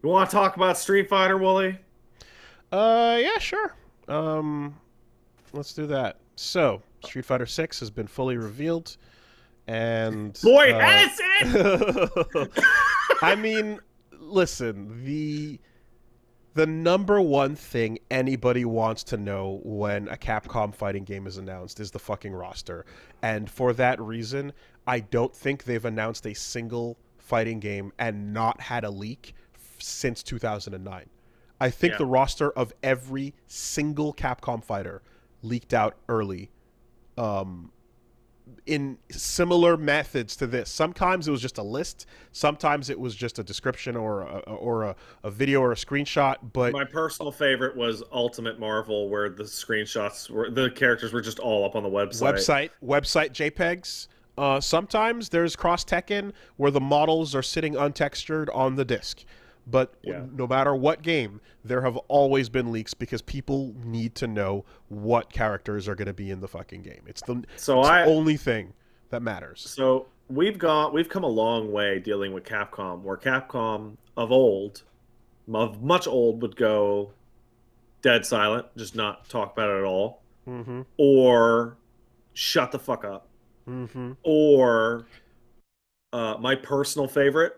You want to talk about Street Fighter, Woolie? Yeah, sure. Um, let's do that. So, Street Fighter 6 has been fully revealed, and Boy, has it! I mean, listen, the number one thing anybody wants to know when a Capcom fighting game is announced is the fucking roster. And for that reason, I don't think they've announced a single fighting game and not had a leak since 2009. I think Yeah. the roster of every single Capcom fighter leaked out early, um, in similar methods to this. Sometimes it was just a list. Sometimes it was just a description or a video or a screenshot. But My personal favorite was Ultimate Marvel, where the characters were just all up on the website. website JPEGs. Sometimes there's cross Tekken where the models are sitting untextured on the disc. But Yeah. no matter what game, there have always been leaks because people need to know what characters are going to be in the fucking game. So it's the I only thing that matters. so we've come a long way dealing with Capcom, where Capcom of old, of much old, would go dead silent, just not talk about it at all, Mm-hmm. or shut the fuck up, Mm-hmm. or my personal favorite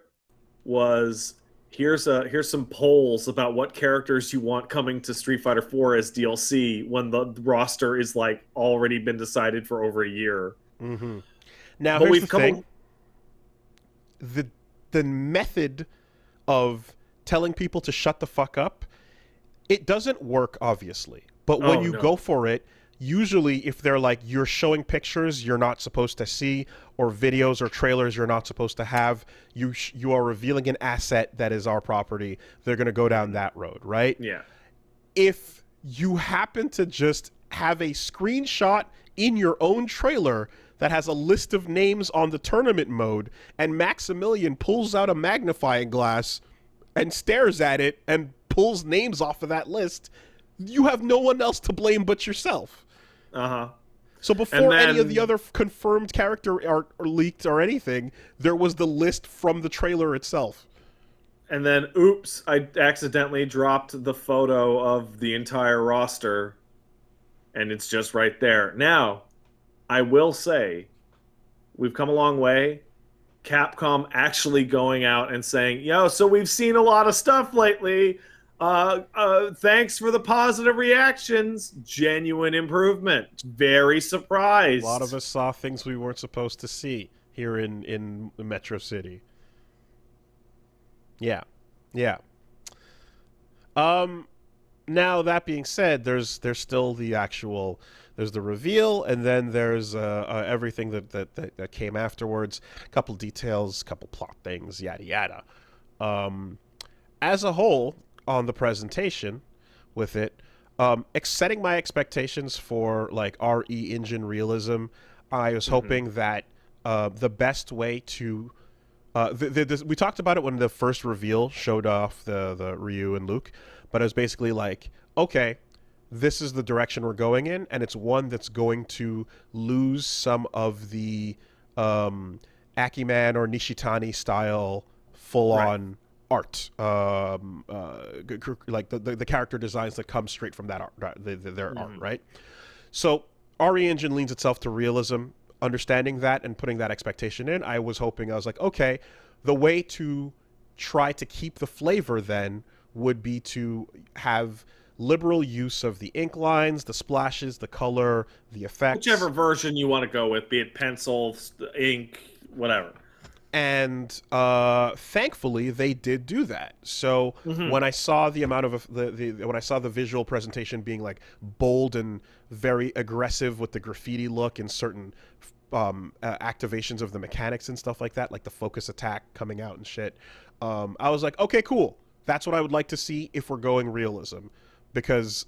was here's some polls about what characters you want coming to Street Fighter 4 as DLC when the roster is like already been decided for over a year. Mm-hmm. Now But here's the we've come thing: a the the method of telling people to shut the fuck up, it doesn't work, obviously. But when oh you go no. for it, usually if they're like you're showing pictures you're not supposed to see, or videos or trailers you're not supposed to have, you are revealing an asset that is our property. They're going to go down Mhm. that road, right? Yeah. If you happen to just have a screenshot in your own trailer that has a list of names on the tournament mode, and Maximilian pulls out a magnifying glass and stares at it and pulls names off of that list, you have no one else to blame but yourself. Uh-huh. So And before any of the then other confirmed character art or leaked or anything, there was the list from the trailer itself. oops, I accidentally dropped the photo of the entire roster and it's just right there. Now, I will say we've come a long way. Capcom actually going out and saying, "Yo, so we've seen a lot of stuff lately. Thanks for the positive reactions. Genuine improvement. Very A lot of surprised." us saw things we weren't supposed to see here in Metro City. Yeah, yeah. Um, Now that being said, there's still the actual, there's the reveal, and then there's everything that came afterwards. A couple details, couple plot things, yada yada. Um, as a whole, on the presentation with it, setting my expectations for like RE engine realism, I was Mm-hmm. hoping that the best way to we talked about it when the first reveal showed off the Ryu and Luke, but it was basically like, okay, this is the direction we're going in, and it's one that's going to lose some of the Akiman or Nishitani style full Right. on art, like the character designs that come straight from that art, their art, Mm-hmm. right? So RE Engine leans itself to realism. Understanding that and putting that expectation in, I was hoping, I was like, okay, the way to try to keep the flavor then would be to have liberal use of the ink lines, the splashes, the color, the Whichever effects. version you want to go with, be it pencil, ink, whatever. And thankfully, they did do that. So Mm-hmm. when I saw the amount of when I saw the visual presentation being like bold and very aggressive with the graffiti look and certain activations of the mechanics and stuff like that, like the focus attack coming out and shit, I was like, okay, cool. That's what I would like to see if we're going realism, because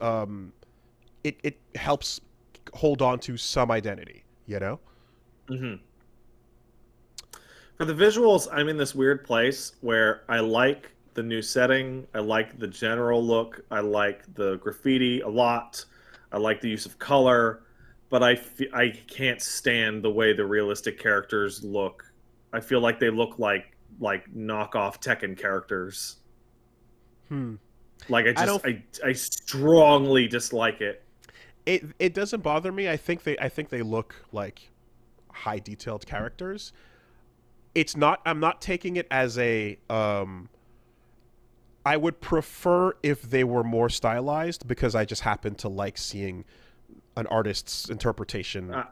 it helps hold on to some identity, you know. Mm-hmm. For the visuals, I'm in this weird place where I like the new setting. I like the general look. I like the graffiti a lot. I like the use of color, but I can't stand the way the realistic characters look. I feel like they look like knockoff Tekken characters. Hmm. Like I don't. I strongly dislike it. It doesn't bother me. I think they look like high detailed characters. It's not. I'm not taking it as a. I would prefer if they were more stylized because I just happen to like seeing an artist's interpretation Uh,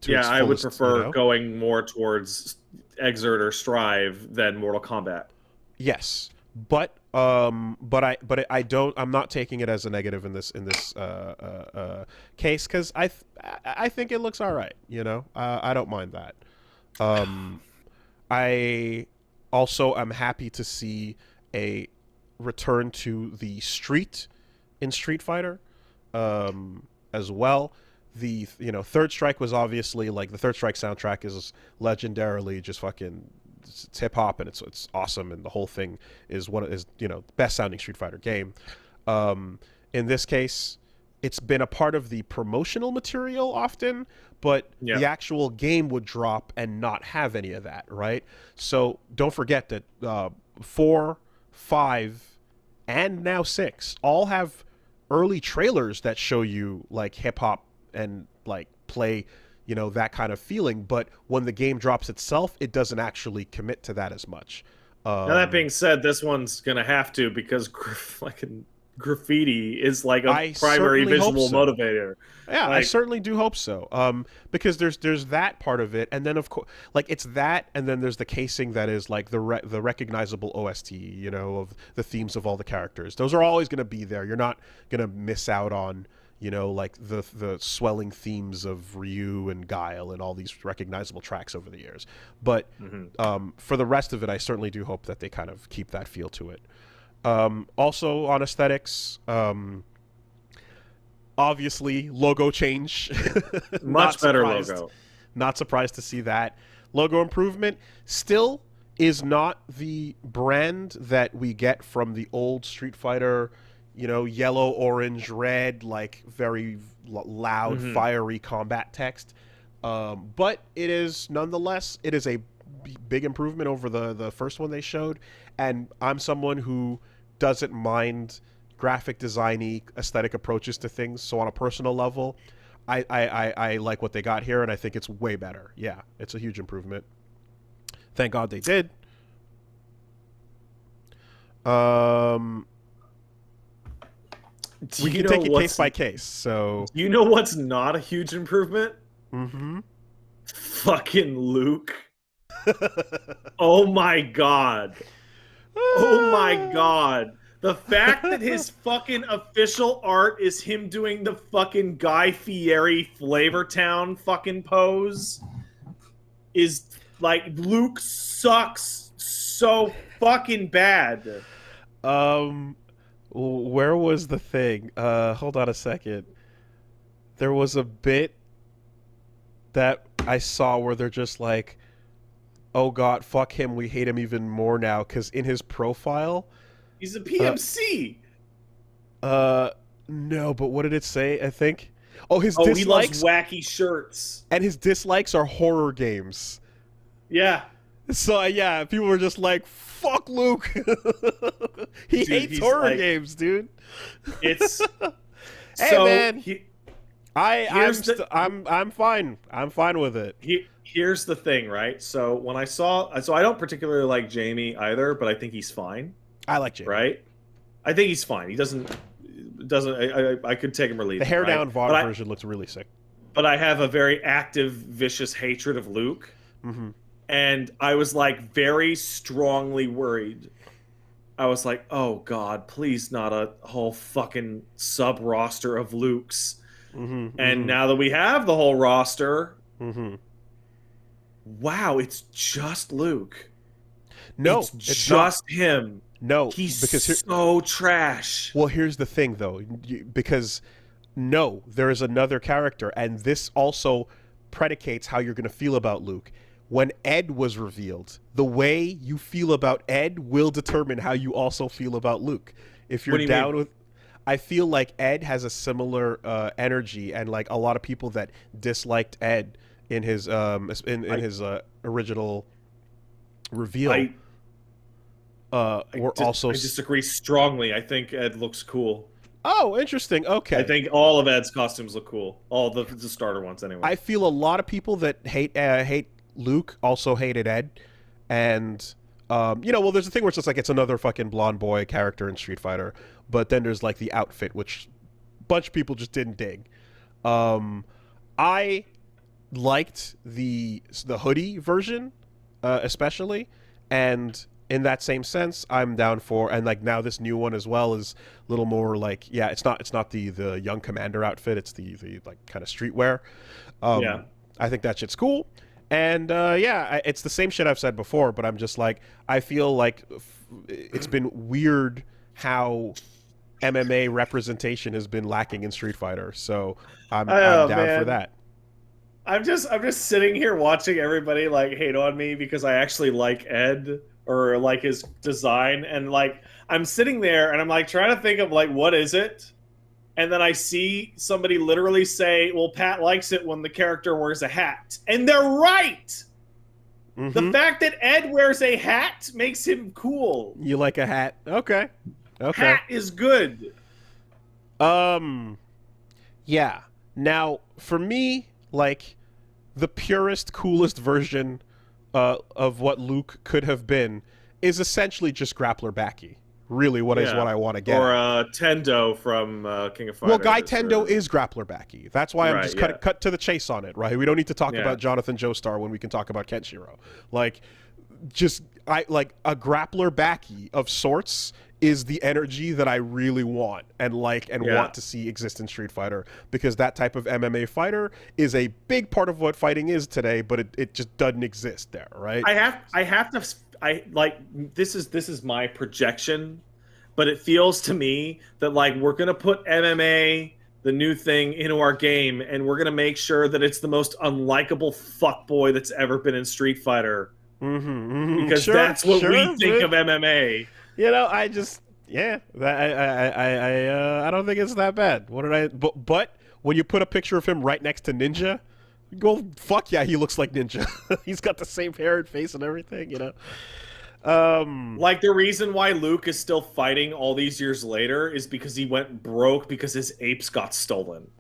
to yeah, its I would fullest. You prefer know. going more towards Exert or Strive than Mortal Kombat. Yes, I don't. I'm not taking it as a negative in this case because I think it looks all right. You know, I don't mind that. Um, I also am happy to see a return to the street in Street Fighter, as well. The Third Strike was obviously like the Third Strike soundtrack is legendarily just fucking it's hip hop and it's awesome and the whole thing is best sounding Street Fighter game. Um, in this case, it's been a part of the promotional material often, but Yeah. the actual game would drop and not have any of that, right? So don't forget that 4, 5, and now 6 all have early trailers that show you like hip hop and like play, that kind of feeling. But when the game drops itself, it doesn't actually commit to that as much. Now that Um, being said, this one's gonna have to because graffiti is like a I primary certainly hope visual so. motivator. Yeah, I Like, certainly do hope so. Because there's that part of it, and then of course, like it's that, and then there's the casing that is like the recognizable OST, of the themes of all the characters. Those are always going to be there. You're not going to miss out on, like the swelling themes of Ryu and Guile and all these recognizable tracks over the years. But mhm. for the rest of it, I certainly do hope that they kind of keep that feel to it. Also on aesthetics. Obviously, logo change. Not Much better surprised. logo. Not surprised to see that. Logo improvement still is not the brand that we get from the old Street Fighter, yellow, orange, red, like very loud, Hmm. fiery combat text. But it is nonetheless, it is a big improvement over the first one they showed. And I'm someone who doesn't mind graphic designy aesthetic approaches to things. So on a personal level, I like what they got here, and I think it's way better. Yeah, it's a huge improvement. Thank God they did. Um, Do we you can know take it case what's by case. So, not a huge improvement? mm-hmm. Fucking Luke. Oh my god. Oh my god. The fact that his fucking official art is him doing the fucking Guy Fieri Flavortown fucking pose is like Luke sucks so fucking bad. um, where was the thing? Hold on a second. There was a bit that I saw where they're just like, "Oh God, fuck him. We hate him even more now." Because in his profile, He's a uh, PMC. uh, no, but what did it say? I think. Oh, his Oh, he loves dislikes wacky shirts. and his dislikes are horror games. Yeah. So yeah, people were just like, "Fuck Luke." He Dude, hates he's horror like games, dude. it's Hey so man, here's the I'm fine. I'm fine with it. here's the thing, right? So when I don't particularly like Jamie either, but I think he's fine, I like Jamie. right? I think he's fine. He doesn't I could take him or leave The him, hair right? down VOD version looks really sick. But I have a very active, vicious hatred of Luke, Mm-hmm. and I was like very strongly worried. I was like, oh God, please not a whole fucking sub roster of Lukes. Mm-hmm. And Mm-hmm. now that we have the whole roster, Mm-hmm. wow, it's just Luke. No, It's it's not. just him. No, He's because here, so trash. well, here's the thing though, because no, there is another character, and this also predicates how you're going to feel about Luke. When Ed was revealed, the way you feel about Ed will determine how you also feel about Luke. If What you're do you down mean? with, I feel like Ed has a similar energy, and like a lot of people that disliked Ed in his in I his original reveal. I were also. I disagree strongly. I think Ed looks cool. Oh, interesting. I Okay. think all of Ed's costumes look cool. All the starter ones, anyway. I feel a lot of people that hate Luke also hated Ed, and well, there's a thing where it's just like it's another fucking blonde boy character in Street Fighter, but then there's like the outfit, which a bunch of people just didn't dig. I liked the hoodie version, especially, and in that same sense, I'm down for, and like now this new one as well is a little more like, yeah, it's not the young commander outfit, it's the like kind of streetwear. Yeah. I think that shit's cool, and it's the same shit I've said before, but I'm just like, I feel like it's been weird how MMA representation has been lacking in Street Fighter, so I'm Oh down for man. that. I'm just sitting here watching everybody like hate on me because I actually like Ed or like his design, and like I'm sitting there and I'm like trying to think of like what is it? And then I see somebody literally say, "Well, Pat likes it when the character wears a hat." And they're right. The Mm-hmm. fact that Ed wears a hat makes him cool. You like a hat? Okay. Okay. Hat is good. Um. Yeah. Now, for me, like the purest, coolest version of what Luke could have been is essentially just Grappler Backy. Really, what is Yeah. what I want to get Or at. Tendo from King of Well, Guy Fighters. Tendo Or... is Grappler Backy. That's why I'm Right, just yeah. cut to the chase on it, right? We don't need to talk Yeah. about Jonathan Joestar when we can talk about Kenshiro. Like, just I like a Grappler Backy of sorts is the energy that I really want and Yeah. want to see exist in Street Fighter, because that type of MMA fighter is a big part of what fighting is today, but it just doesn't exist there, right? I like this is my projection, but it feels to me that like we're gonna put MMA, the new thing, into our game, and we're gonna make sure that it's the most unlikable fuckboy that's ever been in Street Fighter, because Sure, that's what we sure, think but of MMA. I just I don't think it's that bad. What did I? But when you put a picture of him right next to Ninja, you go fuck yeah, he looks like Ninja. He's got the same hair and face and everything, Like the reason why Luke is still fighting all these years later is because he went broke because his apes got stolen.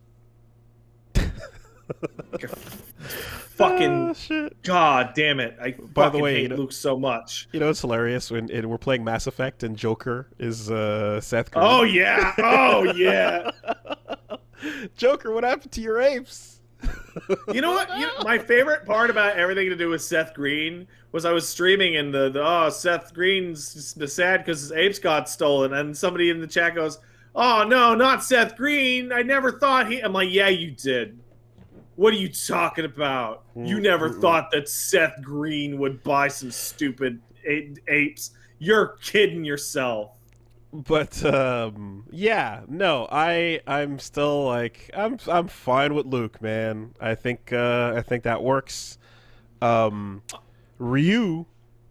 Fucking shit. god damn it! I By the fucking way, hate Luke so much. It's hilarious when we're playing Mass Effect and Joker is Seth Green. Oh yeah! Oh yeah! Joker, what happened to your apes? You know what? My favorite part about everything to do with Seth Green was I was streaming and the Seth Green's sad because his apes got stolen, and somebody in the chat goes, "Oh no, not Seth Green! I never thought he." I'm like, "Yeah, you did. What are you talking about? You never thought that Seth Green would buy some stupid apes. You're kidding yourself." But I'm still like I'm fine with Luke, man. I think that works. Ryu,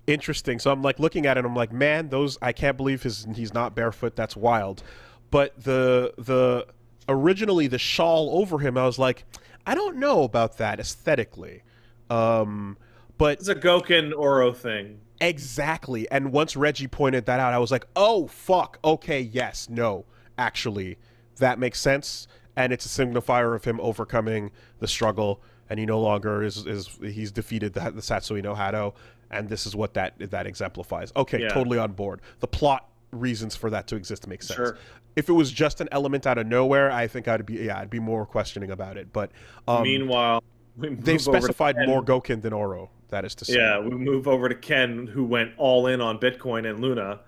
interesting. So I'm like looking at it, I'm like, man, those, I can't believe he's not barefoot. That's wild. But the originally the shawl over him, I was like, I don't know about that aesthetically. But It's a Goken Oro thing. exactly. And once Reggie pointed that out, I was like, oh, fuck. Okay, yes, no. Actually, that makes sense. And it's a signifier of him overcoming the struggle. And he no longer he's defeated the Satsui no Hado. And this is what that exemplifies. Okay, Yeah. totally on board. The plot reasons for that to exist make sense. Sure. If it was just an element out of nowhere, I think I'd be more questioning about it. But Meanwhile, they've specified more Goken than Oro. That is to say. Yeah, we move over to Ken, who went all in on Bitcoin and Luna.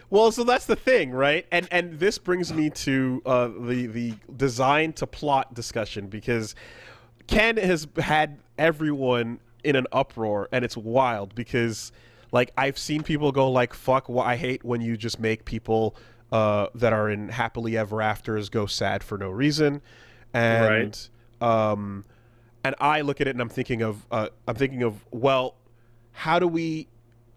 Well, so that's the thing, right? And this brings me to the design to plot discussion, because Ken has had everyone in an uproar, and it's wild because, like, I've seen people go like, "Fuck! Well, I hate when you just make people that are in happily ever afters go sad for no reason," and and I look at it and I'm thinking of well, how do we?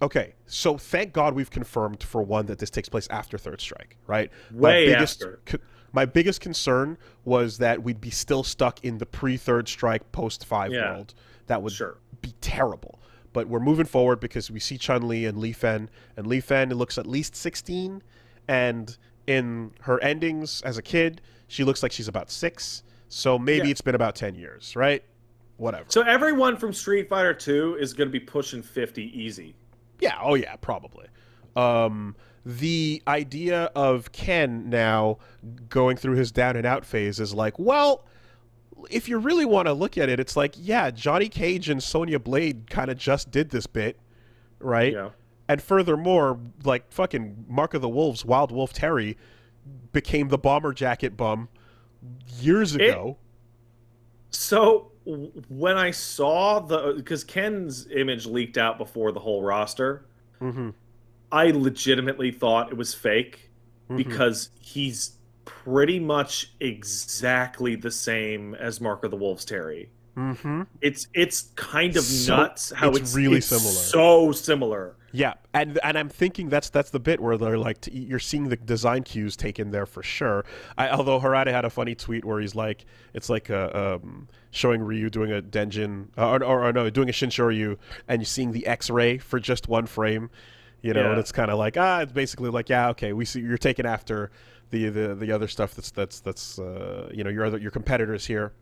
Okay, so thank God we've confirmed for one that this takes place after Third Strike, right? Way after. My biggest concern was that we'd be still stuck in the pre-Third Strike, post-5 world. That would be terrible. but we're moving forward because we see Chun-Li and Li Fen, and Li Fen looks at least 16, and in her endings as a kid, she looks like she's about 6. So maybe Yeah. it's been about 10 years, right? Whatever. So everyone from Street Fighter 2 is going to be pushing 50 easy. Yeah, oh yeah, probably. The idea of Ken now going through his down and out phase is like, well, if you really want to look at it, it's like, yeah, Johnny Cage and Sonya Blade kind of just did this bit, right? Yeah. And furthermore, like fucking Mark of the Wolves, Wild Wolf Terry became the bomber jacket bum years ago. So when I saw because Ken's image leaked out before the whole roster, Mm-hmm. I legitimately thought it was fake Mm-hmm. because he's pretty much exactly the same as Mark of the Wolves Terry. Mm-hmm. It's kind of nuts how it's really similar. So similar. Yeah, and I'm thinking that's the bit where they're like you're seeing the design cues taken there for sure. Although Harada had a funny tweet where he's like, it's like showing Ryu doing a Denjin or no, doing a Shinshoryu, and you're seeing the X-ray for just one frame, you know, and it's kind of like it's basically like, yeah, okay, we see you're taking after the other stuff that's you know, your competitors here.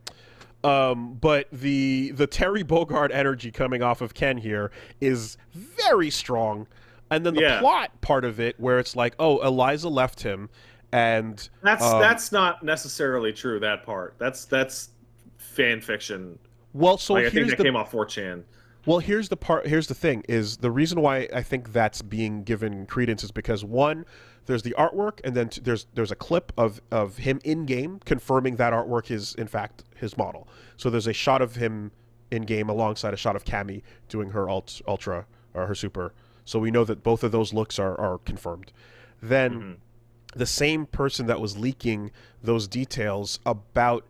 But the Terry Bogard energy coming off of Ken here is very strong, and then the plot part of it where it's like, oh, Eliza left him, and that's not necessarily true. That part that's fan fiction. Well, so I think that came off 4chan. Well, here's the thing is the reason why I think that's being given credence is because one, there's the artwork, and then there's a clip of him in game confirming that artwork is in fact his model. So there's a shot of him in game alongside a shot of Cammy doing her ultra or her super. So we know that both of those looks are confirmed. Then the same person that was leaking those details about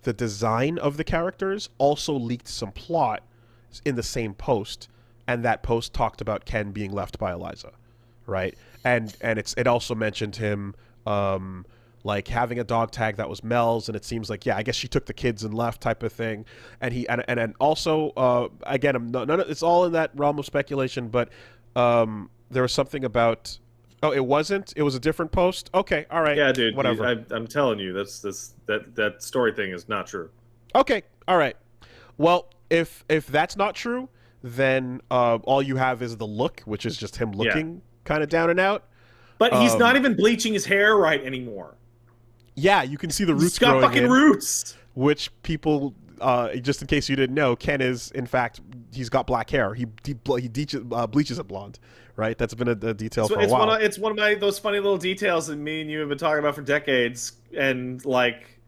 the design of the characters also leaked some plot in the same post, and that post talked about Ken being left by Eliza, right? And it also mentioned him like having a dog tag that was Mel's, and it seems like, yeah, I guess she took the kids and left type of thing. And he and also again, it's all in that realm of speculation, but there was something about it was a different post. Okay, all right, yeah, dude, whatever. I'm telling you, that story thing is not true. Okay, all right. Well, if that's not true, then all you have is the look, which is just him looking kind of down and out. But he's not even bleaching his hair right anymore. Yeah, you can see the roots. He's got fucking roots. Which people, just in case you didn't know, Ken is in fact he's got black hair. He bleaches it blonde, right? That's been a detail for a while. It's one of those funny little details that me and you have been talking about for decades, and like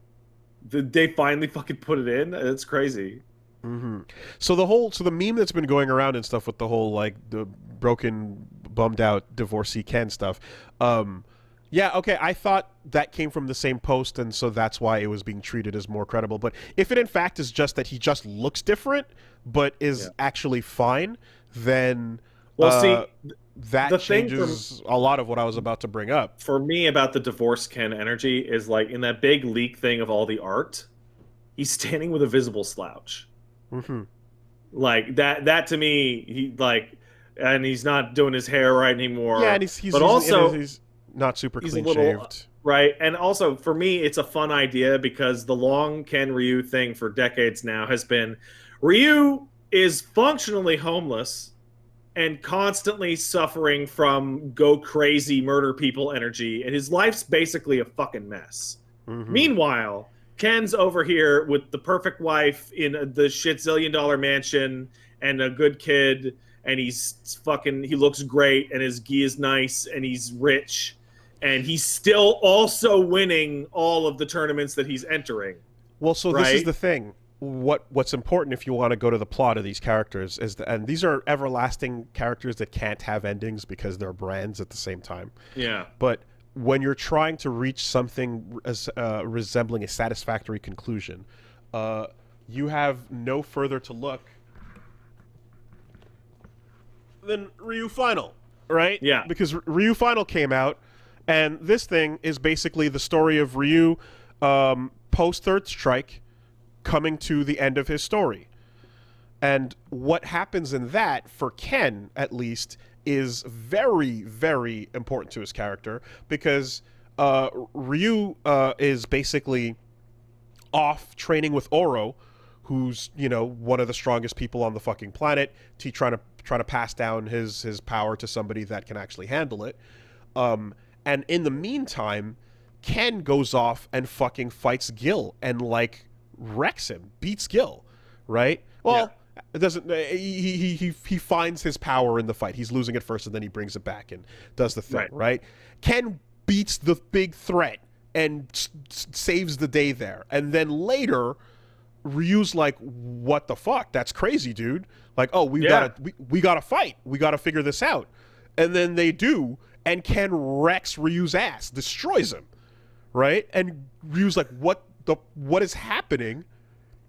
they finally fucking put it in. It's crazy. Mm-hmm. So the meme that's been going around and stuff with the whole like the broken, bummed out divorcee Ken stuff. Yeah, okay, I thought that came from the same post, and so that's why it was being treated as more credible. But if it in fact is just that he just looks different, but is actually fine, then that changes a lot of what I was about to bring up. For me, about the divorce Ken energy is like in that big leak thing of all the art, he's standing with a visible slouch. Mm-hmm. Like that to me, he like, and he's not doing his hair right anymore. Yeah, and he's not super clean shaved. Right. And also for me, it's a fun idea because the long Ken Ryu thing for decades now has been Ryu is functionally homeless and constantly suffering from go crazy murder people energy, and his life's basically a fucking mess. Mm-hmm. Meanwhile, Ken's over here with the perfect wife in the $shit-zillion mansion and a good kid, and he looks great, and his gi is nice, and he's rich, and he's still also winning all of the tournaments that he's entering. Well, so this is the thing. What's important if you want to go to the plot of these characters is and these are everlasting characters that can't have endings because they're brands at the same time. Yeah. But when you're trying to reach something resembling a satisfactory conclusion, you have no further to look than Ryu Final, right? Yeah. Because Ryu Final came out, and this thing is basically the story of Ryu post Third Strike coming to the end of his story. And what happens in that, for Ken at least, is very, very important to his character because Ryu is basically off training with Oro, who's one of the strongest people on the fucking planet. Trying to pass down his power to somebody that can actually handle it. And in the meantime, Ken goes off and fucking fights Gil and like wrecks him, beats Gil, right? Yeah. Well, it doesn't. He finds his power in the fight. He's losing it first, and then he brings it back and does the thing, right? Ken beats the big threat and saves the day there, and then later, Ryu's like, "What the fuck? That's crazy, dude! Like, oh, we gotta fight. We gotta figure this out." And then they do, and Ken wrecks Ryu's ass, destroys him, right? And Ryu's like, what is happening?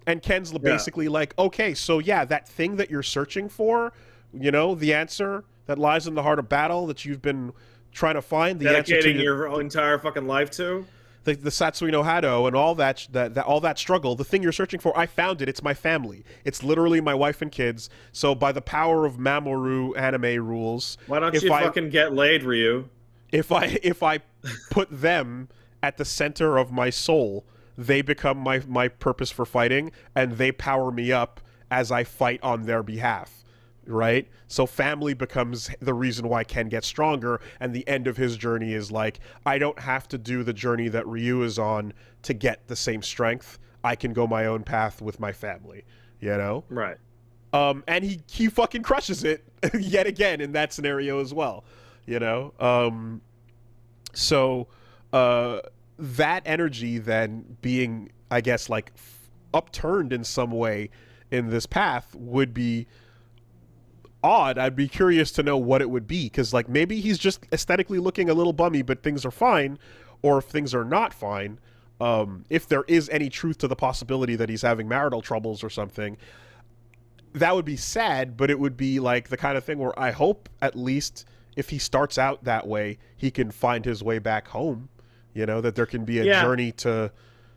And Ken's basically like, okay, so yeah, that thing that you're searching for, the answer that lies in the heart of battle that you've been trying to find, the answer to your entire fucking life to, the Satsui no Hado and all that struggle, the thing you're searching for, I found it. It's my family. It's literally my wife and kids. So by the power of Mamoru anime rules, why don't you fucking get laid, Ryu? If I put them at the center of my soul, they become my purpose for fighting, and they power me up as I fight on their behalf, right? So family becomes the reason why Ken gets stronger, and the end of his journey is like, I don't have to do the journey that Ryu is on to get the same strength. I can go my own path with my family, Right. And he fucking crushes it yet again in that scenario as well, So that energy then being, I guess, like upturned in some way in this path would be odd. I'd be curious to know what it would be, because like maybe he's just aesthetically looking a little bummy, but things are fine, or if things are not fine, if there is any truth to the possibility that he's having marital troubles or something, that would be sad. But it would be like the kind of thing where I hope at least if he starts out that way, he can find his way back home. That there can be a journey to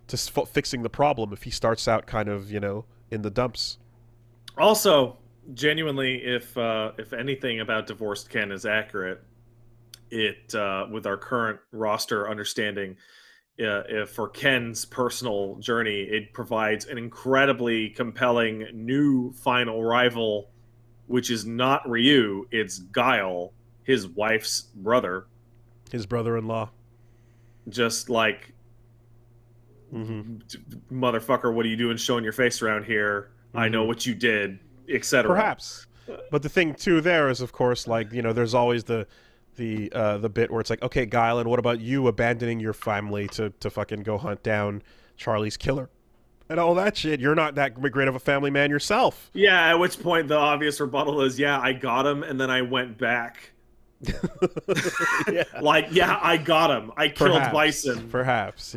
fixing the problem if he starts out kind of in the dumps. Also, genuinely, if anything about divorced Ken is accurate, it with our current roster understanding, if for Ken's personal journey, it provides an incredibly compelling new final rival, which is not Ryu, it's Guile, his wife's brother, his brother-in-law. Just like, motherfucker, what are you doing showing your face around here? I know what you did, etc. Perhaps. But the thing too there is, of course, like, there's always the bit where it's like, okay, Guile, and what about you abandoning your family to fucking go hunt down Charlie's killer and all that shit? You're not that great of a family man yourself. Yeah, at which point the obvious rebuttal is, yeah, I got him and then I went back. Like, yeah, I got him. I killed Bison. Perhaps,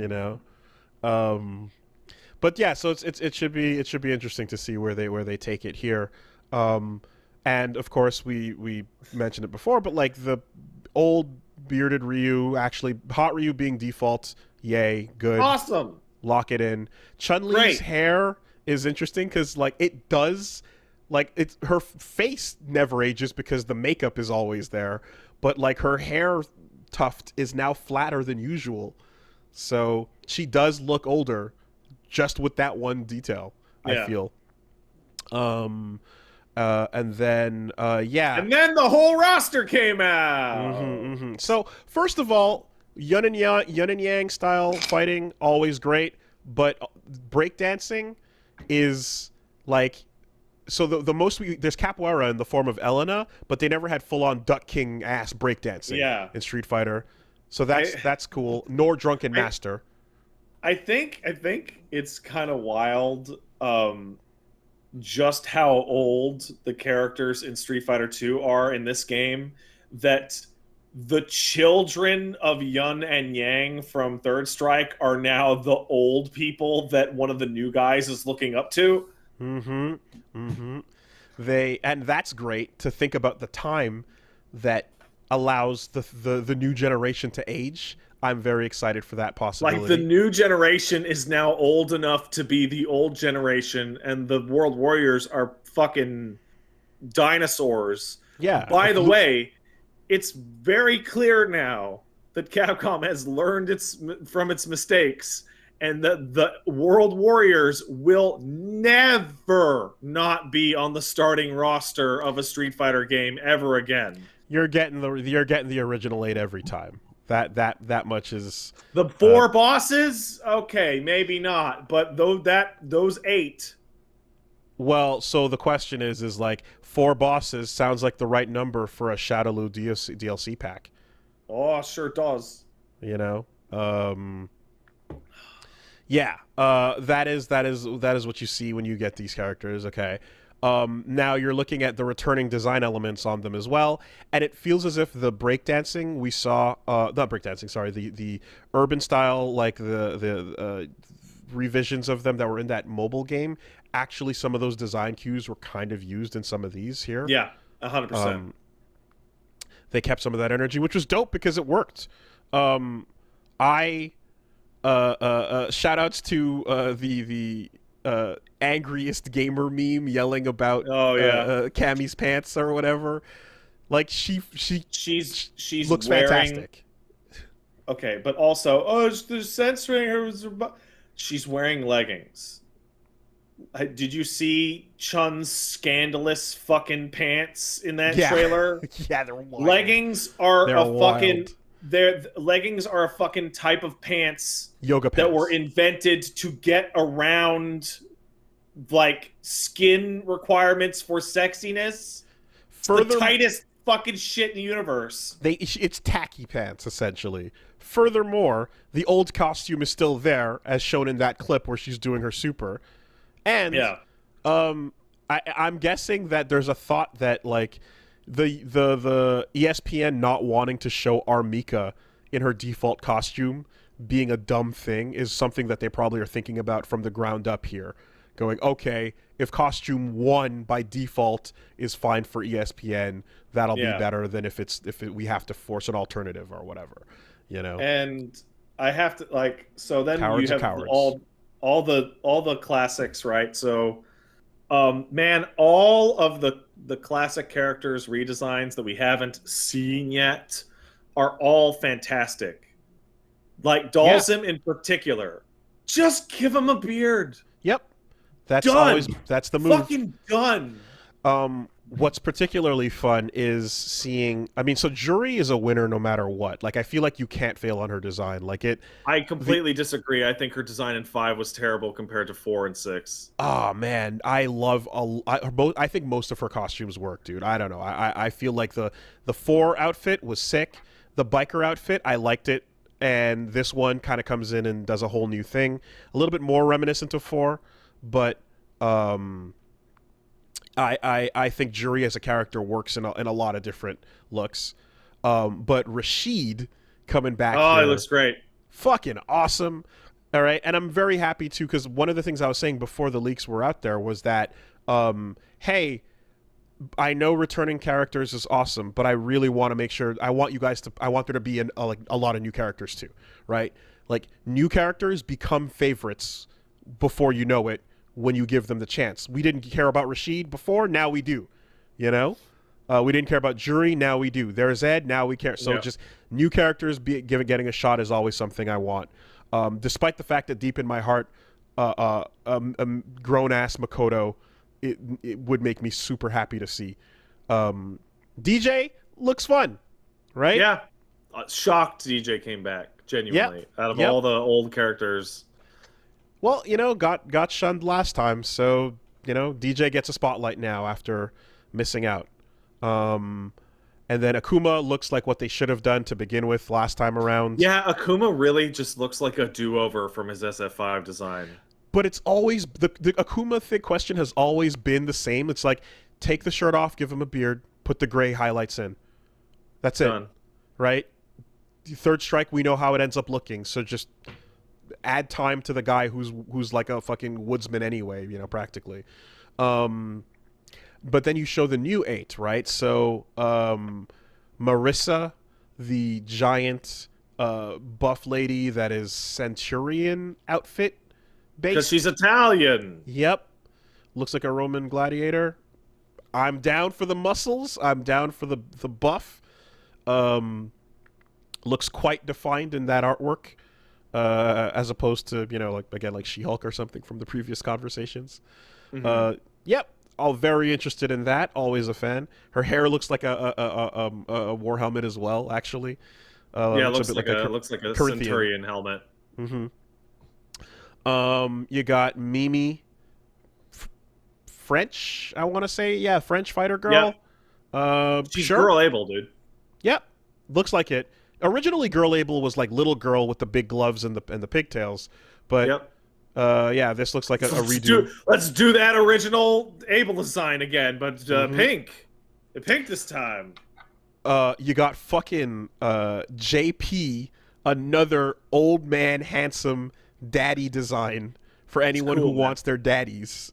but yeah, so it should be interesting to see where they take it here. And of course we mentioned it before, but like the old bearded Ryu, actually hot Ryu being default, yay, good. Awesome. Lock it in. Chun-Li's hair is interesting because like it does, like her face never ages because the makeup is always there, but like her hair tuft is now flatter than usual. So she does look older just with that one detail, I feel. And then and then the whole roster came out. So first of all, yin and yang style fighting, always great, but breakdancing is like, so the most there's capoeira in the form of Elena, but they never had full on Duck King ass breakdancing in Street Fighter. So that's cool. Nor Drunken Master. I think it's kind of wild just how old the characters in Street Fighter 2 are in this game, that the children of Yun and Yang from Third Strike are now the old people that one of the new guys is looking up to. And that's great to think about the time that allows the new generation to age. I'm very excited for that Like the possibility. new generation is now old enough to be the old generation, and the World Warriors are fucking dinosaurs. Yeah, By if the Lu- way, it's very clear now that Capcom has learned from its mistakes, and that the World Warriors will never not be on the starting roster of a Street Fighter game ever again. you're getting the original 8 every time. That much is The uh, four bosses, okay, maybe not, but those eight, well, so the question is like 4 bosses sounds like the right number for a Shadowloo DLC pack, oh, sure does. you know? Yeah, that is what you see when you get these characters. Okay, now you're looking at the returning design elements on them as well, and it feels as if the breakdancing we saw, not breakdancing, sorry, the urban style, like the revisions of them that were in that mobile game. Actually, some of those design cues were kind of used in some of these here. Yeah, 100%. Um, they kept some of that energy, which was dope because it worked. I shout outs to the angriest gamer meme yelling about Oh yeah. Cammy's pants or whatever. Like She's looks wearing, fantastic. okay, but also, oh, they're censoring her. She's wearing leggings. Did you see Chun's scandalous fucking pants in that Yeah, trailer? yeah, they're wild. Leggings are They're a fucking wild. they're leggings are a fucking type of pants Yoga that were pants. invented to get around like skin requirements for sexiness. It's the Further, tightest fucking shit in the universe. it's tacky pants essentially. Furthermore, the old costume is still there, as shown in that clip where she's doing her super. And Yeah. I'm guessing that there's a thought that like the ESPN not wanting to show Armika in her default costume being a dumb thing is something that they probably are thinking about from the ground up here. Going, okay, if costume 1 by default is fine for ESPN, that'll be Yeah. better than we have to force an alternative or whatever, you know. And I have to like, so then Cowards you are have cowards. all the classics, right? So man, all of the classic characters redesigns that we haven't seen yet are all fantastic. Like Yeah. Dalsim in particular. Just give him a beard. Yep. Done. That's the move. Fucking done. What's particularly fun is seeing. I mean, so Jury is a winner no matter what. Like, I feel like you can't fail on her design. Like it. I The completely disagree. I think her design in 5 was terrible compared to 4 and 6. oh man, I love. I think most of her costumes work, dude. I don't know. I feel like the 4 outfit was sick. The biker outfit, I liked it, and this one kind of comes in and does a whole new thing. A little bit more reminiscent of 4, but I think Jury as a character works in a lot of different looks. But Rashid coming back Oh, it here, looks great. fucking awesome. All right, and I'm very happy too because one of the things I was saying before the leaks were out there was that, hey, I know returning characters is awesome, but I really want to make sure I want you guys to I want there to be like a lot of new characters too, right? Like new characters become favorites before you know it when you give them the chance. We didn't care about Rashid before, now we do. You know, we didn't care about Jury, now we do. There's Ed, now we care. So Yeah. just new characters getting a shot is always something I want. Despite the fact that deep in my heart, grown ass Makoto, it would make me super happy to see. DJ looks fun, right? Yeah. Shocked DJ came back, genuinely. Yep. Out of Yep. all the old characters. Well, got shunned last time, so DJ gets a spotlight now after missing out. And then Akuma looks like what they should have done to begin with last time around. Yeah, Akuma really just looks like a do-over from his SF5 design. But it's always the Akuma thing question has always been the same. It's like take the shirt off, give him a beard, put the gray highlights in. That's Done. it, right? Third strike, we know how it ends up looking. So just add time to the guy who's like a fucking woodsman anyway, practically. But then you show the new 8, right? So Marissa, the giant buff lady that is Centurion outfit Because based. she's Italian. Yep, looks like a Roman gladiator. I'm down for the muscles. I'm down for the buff. Um, looks quite defined in that artwork, as opposed to like again like She-Hulk or something from the previous conversations. Mm-hmm. Yep, all very interested in that. Always a fan. Her hair looks like a war helmet as well. Actually, Yeah, it looks a bit like a looks like a Corinthian. Centurion helmet. Mm-hmm. You got Mimi, French. I want to say, yeah, French fighter Yep, girl. she's Sure. girl able, dude. Yep, looks like it. Originally, Girl Able was like little girl with the big gloves and the pigtails, but Yep. yeah, this looks like a redo. Let's do that original Able design again, but Mm-hmm. pink this time. You got fucking JP, another old man, handsome daddy design for It's anyone who cool, man. wants their daddies.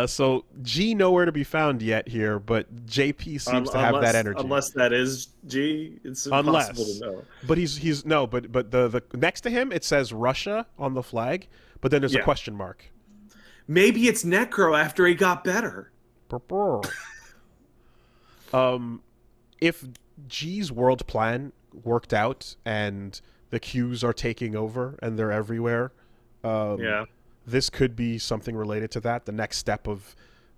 So G nowhere to be found yet here, but JP seems to have that energy. Unless that is G, it's impossible to Unless, know. but he's no, but the next to him it says Russia on the flag, but then there's a Yeah, question mark. maybe it's Necro after he got better. If G's world plan worked out and the Qs are taking over and they're everywhere, Yeah. this could be something related to that. The next step of,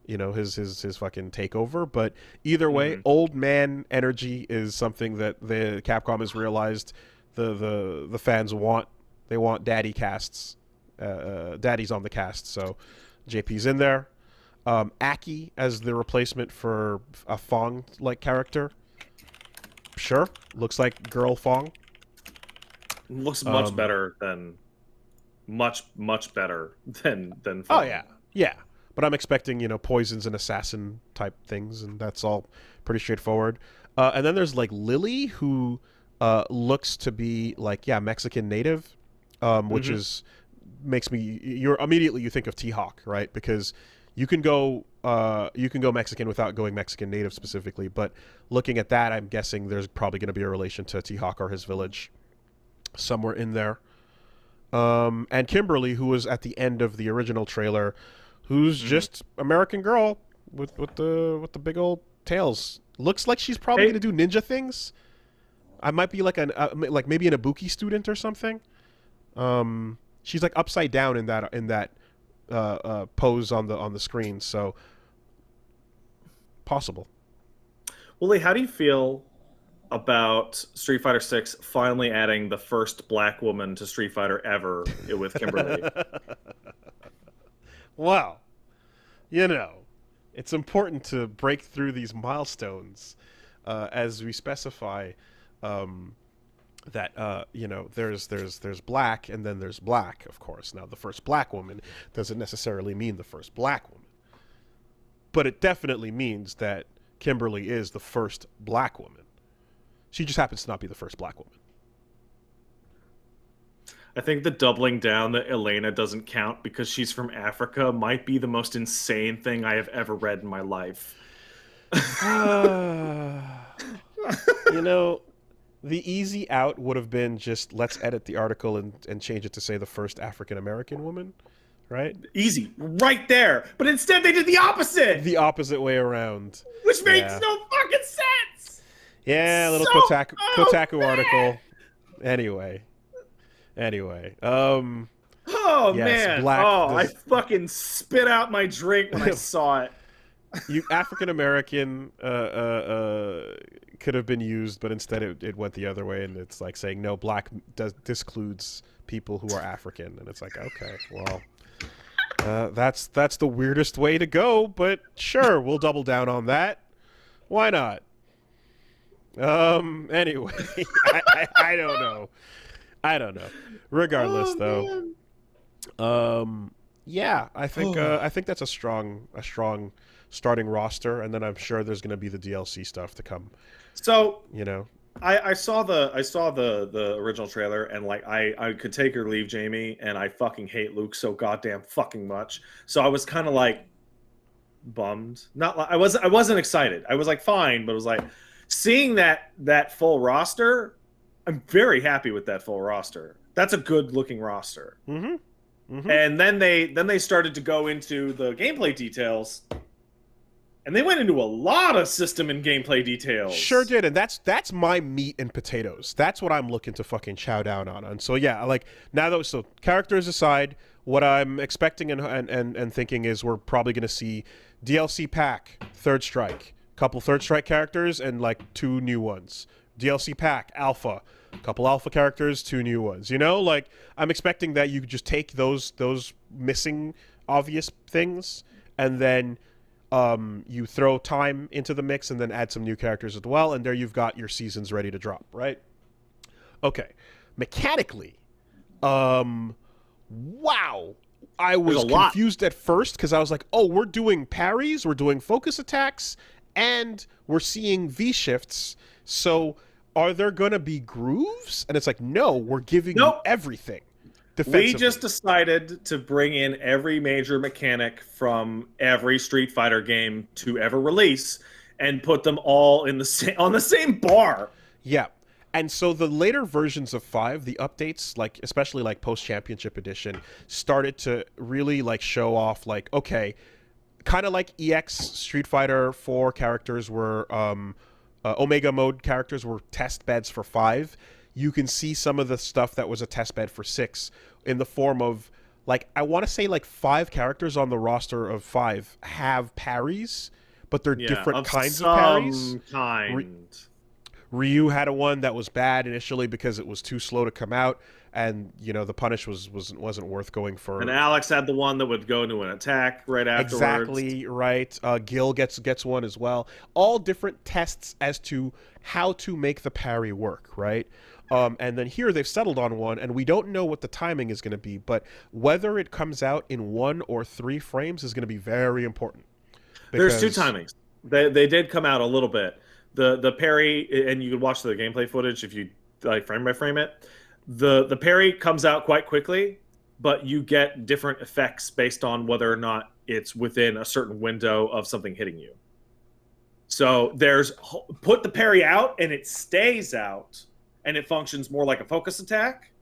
his fucking takeover. But either way, Mm-hmm. old man energy is something that the Capcom has realized the fans want. They want daddy casts, daddies on the cast. So JP's in there. Aki as the replacement for a Fong like character. Sure, looks like girl Fong. Looks Um, much better than Oh Fong. yeah, yeah. But I'm expecting poisons and assassin type things, and that's all pretty straightforward. And then there's like Lily, who looks to be like Mexican native, which Mm-hmm. is makes me you think of T-Hawk, right? Because you can go Mexican without going Mexican native specifically, but looking at that, I'm guessing there's probably going to be a relation to T-Hawk or his village somewhere in there. And Kimberly, who was at the end of the original trailer, who's Mm-hmm. just American girl with the big old tails. Looks like she's probably Hey, gonna do ninja things. I might be like like maybe an Ibuki student or something. She's like upside down in that pose on the screen, so possible. Wooly, how do you feel about Street Fighter 6 finally adding the first black woman to Street Fighter ever with Kimberly? Well, it's important to break through these milestones as we specify that there's black and then there's black, of course. Now, the first black woman doesn't necessarily mean the first black woman, but it definitely means that Kimberly is the first black woman. She just happens to not be the first black woman. I think the doubling down that Elena doesn't count because she's from Africa might be the most insane thing I have ever read in my life. You know, the easy out would have been just let's edit the article and change it to say the first African American woman, right? Easy, right there. But instead, they did the opposite, The opposite way around. which makes Yeah. no fucking sense. Yeah, a little So Kotaku bad. article. Anyway. Oh Yes, man! black. Oh, I fucking spit out my drink when I saw it. You African American could have been used, but instead it went the other way, and it's like saying no, black discludes people who are African, and it's like okay, well, that's the weirdest way to go, but sure, we'll double down on that. Why not? Anyway, I don't know. Regardless, Oh, though, man. yeah, I think that's a strong starting roster, and then I'm sure there's going to be the DLC stuff to come. So You know, I saw the original trailer, and like I could take or leave Jamie, and I fucking hate Luke so goddamn fucking much. So I was kind of like bummed. Not like I wasn't excited. I was like fine, but it was like seeing that full roster. I'm very happy with that full roster. That's a good looking roster. Mm-hmm. Mm-hmm. And then they started to go into the gameplay details, and they went into a lot of system and gameplay Sure details. did, and that's my meat and potatoes. That's what I'm looking to fucking chow down on. And so yeah, like now that so characters aside, what I'm expecting and thinking is we're probably gonna see DLC pack, Third Strike, couple Third Strike characters, and like 2 new ones. DLC pack, Alpha, couple Alpha characters, 2 new ones. You know, like I'm expecting that you just take those missing obvious things and then you throw time into the mix and then add some new characters as well, and there you've got your seasons ready to drop, right? Okay. Mechanically, wow. I There's a was lot. confused at first because I was like, oh, we're doing parries, we're doing focus attacks, and we're seeing V shifts. So are there going to be grooves? And it's like, no, we're giving you Nope. everything We defensively. just decided to bring in every major mechanic from every Street Fighter game to ever release and put them all in the on the same bar. Yeah. And so the later versions of 5, the updates, like especially like post championship edition, started to really like show off like, okay, kind of like EX Street Fighter 4 characters were Omega mode characters were test beds for 5. You can see some of the stuff that was a test bed for 6 in the form of like I want to say like 5 characters on the roster of 5 have parries, but they're Yeah, different of kinds of parries. some kind. Ryu had a one that was bad initially because it was too slow to come out, and you know the punish wasn't worth going for. And Alex had the one that would go into an attack right afterwards. Exactly right. Gil gets one as well. All different tests as to how to make the parry work, right? And then here they've settled on one, and we don't know what the timing is going to be, but whether it comes out in 1 or 3 frames is going to be very important. There's 2 timings. They did come out a little bit. The parry, and you could watch the gameplay footage if you like frame by frame it. The parry comes out quite quickly, but you get different effects based on whether or not it's within a certain window of something hitting you. So there's put the parry out and it stays out and it functions more like a focus attack,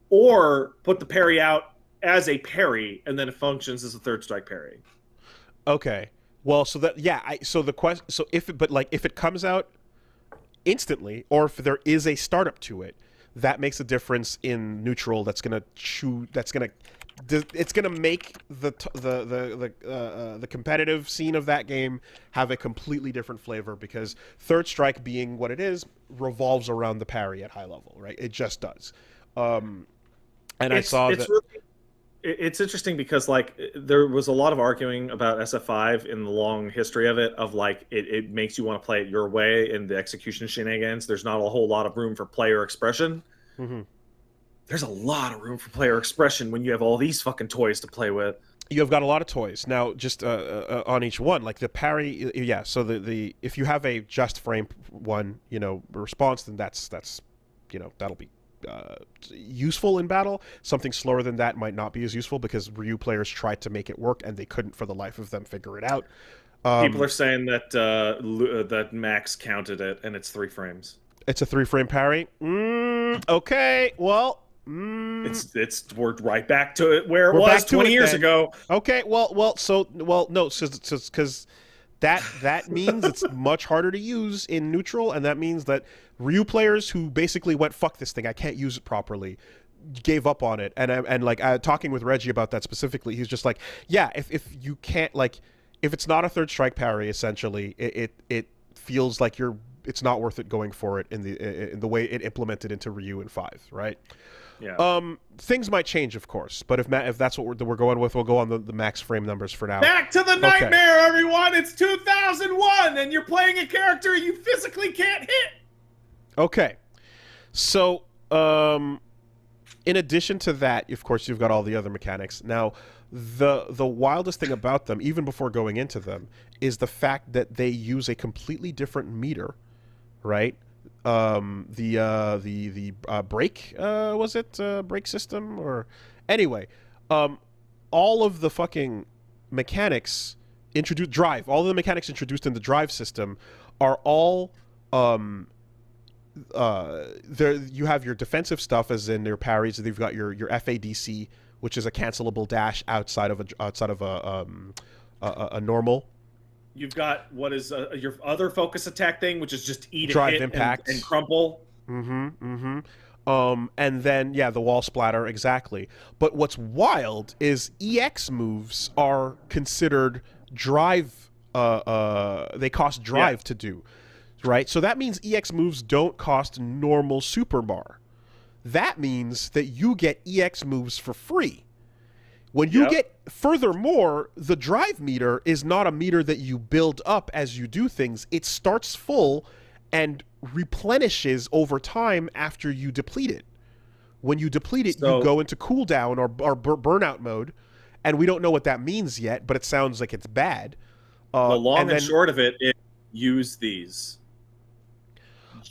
or put the parry out as a parry and then it functions as a third strike parry. Okay. Well, so that yeah, so the question, so if it, but like if it comes out instantly, or if there is a startup to it, that makes a difference in neutral. That's gonna chew. It's gonna make the competitive scene of that game have a completely different flavor because Third Strike, being what it is, revolves around the parry at high level, right? It just does. And I saw that. Really, it's interesting because like there was a lot of arguing about SF5 in the long history of it, of like it makes you want to play it your way in the execution shenanigans. There's not a whole lot of room for player expression. Mm-hmm. There's a lot of room for player expression when you have all these fucking toys to play with. You have got a lot of toys now. Just on each one, like the parry, yeah. So the if you have a just frame one, you know, response, then that's you know that'll be useful in battle. Something slower than that might not be as useful because Ryu players tried to make it work and they couldn't for the life of them figure it out. People are saying that that Max counted it and it's 3 frames. It's a 3-frame parry. Okay, well. It's we're right back to it where it was 20 years ago. Okay, no, because that means it's much harder to use in neutral, and that means that Ryu players who basically went fuck this thing, I can't use it properly, gave up on it. And like talking with Reggie about that specifically, he's just like, yeah, if you can't like if it's not a third strike parry, essentially, it feels like it's not worth it going for it in the way it implemented into Ryu in 5, right? Yeah. Things might change, of course, but if that's what we're going with, we'll go on the max frame numbers for now. Back to the nightmare, everyone! It's 2001, and you're playing a character you physically can't hit! Okay. So, in addition to that, of course, you've got all the other mechanics. Now, the wildest thing about them, even before going into them, is the fact that they use a completely different meter, right? The brake was it brake system or anyway, all of the fucking mechanics all of the mechanics introduced in the drive system are all there you have your defensive stuff, as in your parries. You've got your FADC, which is a cancelable dash outside of a normal You've got what is your other focus attack thing, which is just eat a drive hit impact. and crumple. Mm-hmm. Mm-hmm. And then the wall splatter, exactly. But what's wild is EX moves are considered drive. They cost drive to do, right? So that means EX moves don't cost normal super bar. That means that you get EX moves for free. When you get, furthermore, the drive meter is not a meter that you build up as you do things. It starts full and replenishes over time after you deplete it. When you deplete it, you go into cooldown or burnout mode, and we don't know what that means yet, but it sounds like it's bad. The long and short of it is use these.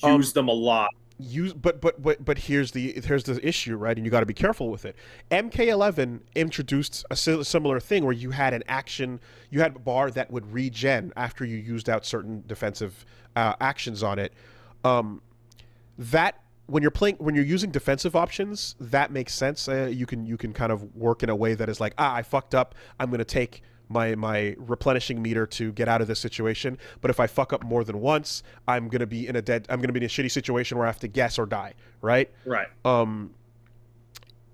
Use them a lot. But here's the issue, right? And you got to be careful with it. MK11 introduced a similar thing where you had you had a bar that would regen after you used out certain defensive actions on it. That when you're using defensive options, that makes sense. You can kind of work in a way that is like, I fucked up. I'm going to take my replenishing meter to get out of this situation. But if I fuck up more than once, I'm gonna be in a shitty situation where I have to guess or die. Right. Right.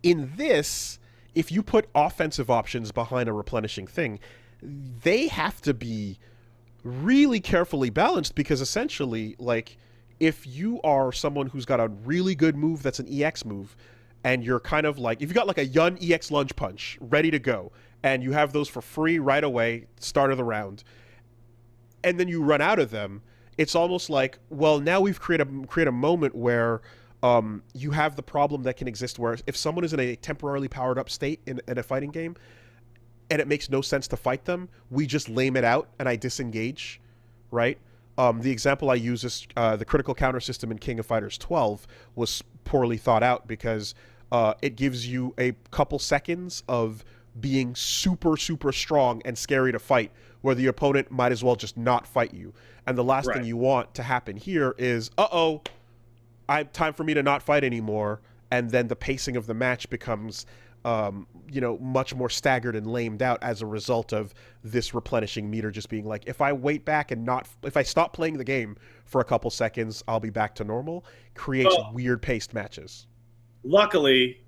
In this, if you put offensive options behind a replenishing thing, they have to be really carefully balanced, because essentially, like, if you are someone who's got a really good move that's an EX move, and you're kind of like, if you got like a Yun EX lunge punch ready to go, and you have those for free right away, start of the round, and then you run out of them, it's almost like, well, now we've create a moment where you have the problem that can exist where if someone is in a temporarily powered up state in a fighting game, and it makes no sense to fight them, we just lame it out and I disengage, right? The example I use is the critical counter system in King of Fighters 12 was poorly thought out because it gives you a couple seconds of being super, super strong and scary to fight, where the opponent might as well just not fight you. And the last thing you want to happen here is, time for me to not fight anymore. And then the pacing of the match becomes, much more staggered and lamed out as a result of this replenishing meter just being like, if I wait back and if I stop playing the game for a couple seconds, I'll be back to normal. Creates weird paced matches. Luckily,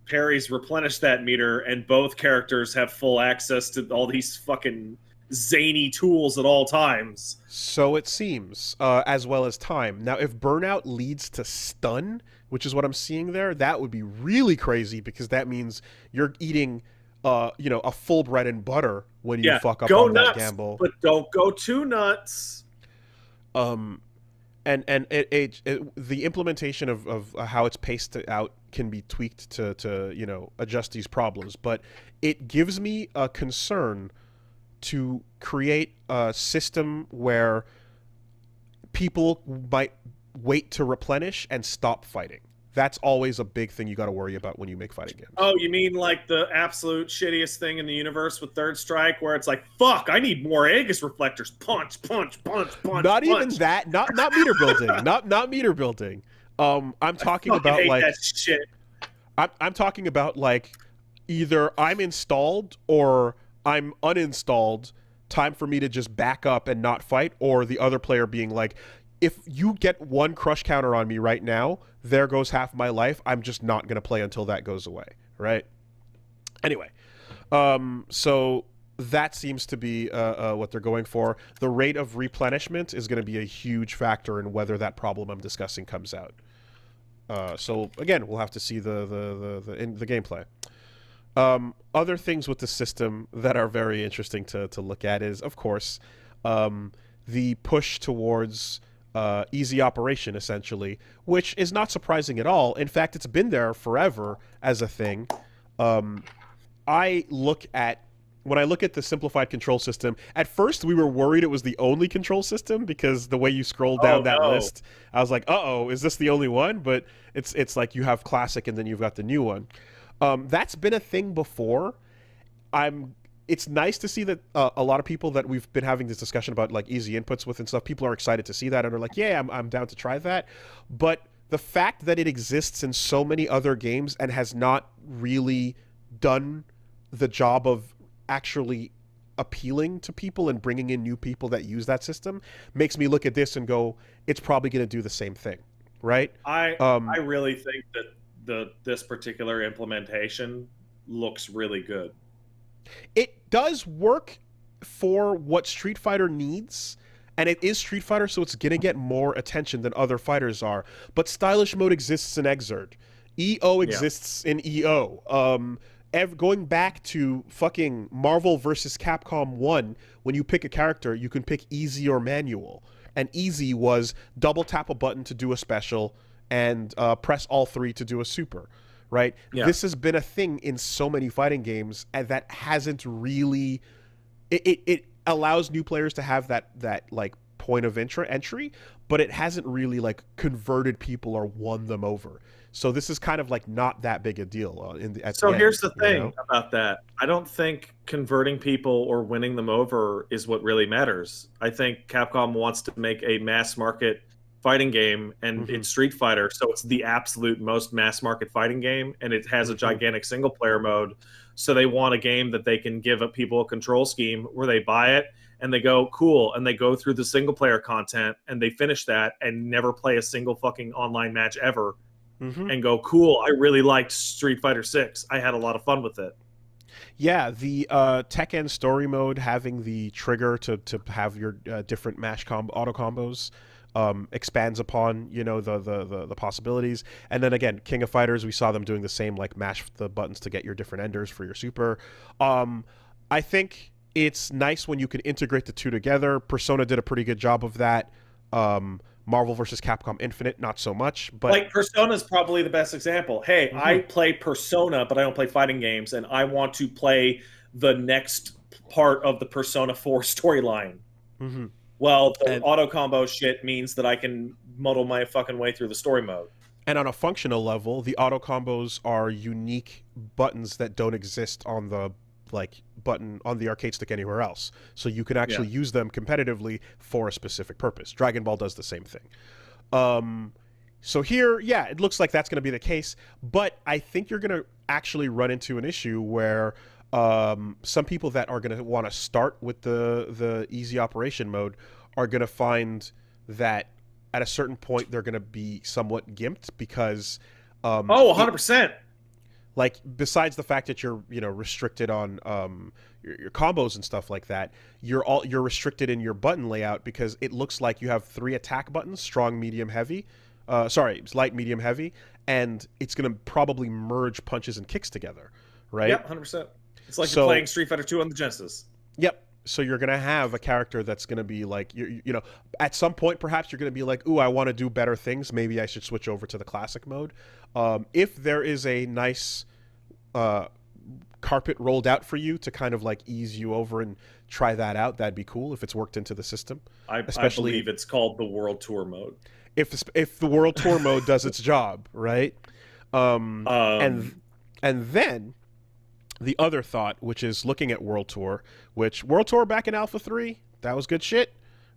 Perry's replenished that meter, and both characters have full access to all these fucking zany tools at all times. So it seems, as well as time. Now, if burnout leads to stun, which is what I'm seeing there, that would be really crazy, because that means you're eating, a full bread and butter when you fuck up on that gamble. But don't go too nuts. And the implementation of how it's paced out can be tweaked to adjust these problems, but it gives me a concern to create a system where people might wait to replenish and stop fighting. That's always a big thing you got to worry about when you make fighting games. Oh, you mean like the absolute shittiest thing in the universe with Third Strike, where it's like, fuck, I need more Aegis reflectors. Punch, punch, punch, punch. Not punch. even that. Not meter building. not meter building. I'm talking about hate like that shit. I'm talking about like either I'm installed or I'm uninstalled. Time for me to just back up and not fight, or the other player being like, if you get one crush counter on me right now, there goes half my life. I'm just not going to play until that goes away, right? Anyway, so that seems to be what they're going for. The rate of replenishment is going to be a huge factor in whether that problem I'm discussing comes out. So again, we'll have to see the gameplay. Other things with the system that are very interesting to look at is, of course, the push towards easy operation, essentially, which is not surprising at all. In fact, it's been there forever as a thing. When I look at the simplified control system, at first we were worried it was the only control system, because the way you scroll down list, I was like, is this the only one? But it's like you have classic and then you've got the new one. That's been a thing before. I'm it's nice to see that a lot of people that we've been having this discussion about like easy inputs with and stuff, people are excited to see that and are like, yeah, I'm down to try that. But the fact that it exists in so many other games and has not really done the job of actually appealing to people and bringing in new people that use that system makes me look at this and go, it's probably going to do the same thing, right? I really think that this particular implementation looks really good. It does work for what Street Fighter needs, and it is Street Fighter, so it's gonna get more attention than other fighters are. But stylish mode exists in Xrd. EO Yeah. exists in EO. Going back to fucking Marvel versus Capcom 1, when you pick a character, you can pick easy or manual. And easy was double tap a button to do a special and press all three to do a super, right? Yeah. This has been a thing in so many fighting games, and that hasn't really. It allows new players to have that like point of entry, but it hasn't really like converted people or won them over. So this is kind of like not that big a deal at So the here's end, the thing about that. I don't think converting people or winning them over is what really matters. I think Capcom wants to make a mass market fighting game, and Mm-hmm. it's Street Fighter, so it's the absolute most mass market fighting game, and it has a Mm-hmm. gigantic single player mode. So they want a game that they can give people a control scheme where they buy it and they go cool, and they go through the single player content and they finish that and never play a single fucking online match ever Mm-hmm. and go cool. I really liked Street Fighter 6. I had a lot of fun with it. Yeah, the Tekken story mode having the trigger to have your different auto combos expands upon the possibilities. And then again, King of Fighters, we saw them doing the same, like mash the buttons to get your different enders for your super. I think it's nice when you can integrate the two together. Persona did a pretty good job of that. Marvel versus Capcom Infinite, not so much, but Like Persona is probably the best example. Hey, I Mhm. play Persona, but I don't play fighting games, and I want to play the next part of the Persona 4 storyline. Mhm. Well, the and auto combo shit means that I can muddle my fucking way through the story mode. And on a functional level, the auto combos are unique buttons that don't exist on the like button on the arcade stick anywhere else. So you can Yeah. actually use them competitively for a specific purpose. Dragon Ball does the same thing. Um, so here, yeah, it looks like that's going to be the case, but I think you're going to actually run into an issue where some people that are going to want to start with the easy operation mode are going to find that at a certain point they're going to be somewhat gimped because Oh, it 100%. like besides the fact that you're restricted on your combos and stuff like that, you're restricted in your button layout because it looks like you have 3 attack buttons: strong, medium, heavy. Sorry, it's light, medium, heavy, and it's going to probably merge punches and kicks together, right? Yep, 100%. It's like you're So playing Street Fighter 2 on the Genesis. yep. So you're gonna have a character that's gonna be like at some point perhaps you're gonna be like, ooh, I want to do better things. Maybe I should switch over to the classic mode. If there is a nice uh, carpet rolled out for you to kind of like ease you over and try that out, that'd be cool if it's worked into the system. I Especially believe it's called the World Tour mode. if the World Tour mode does its job, right? Um, and Um, and then the other thought, which is looking at World Tour, which World Tour back in Alpha 3, that was good shit.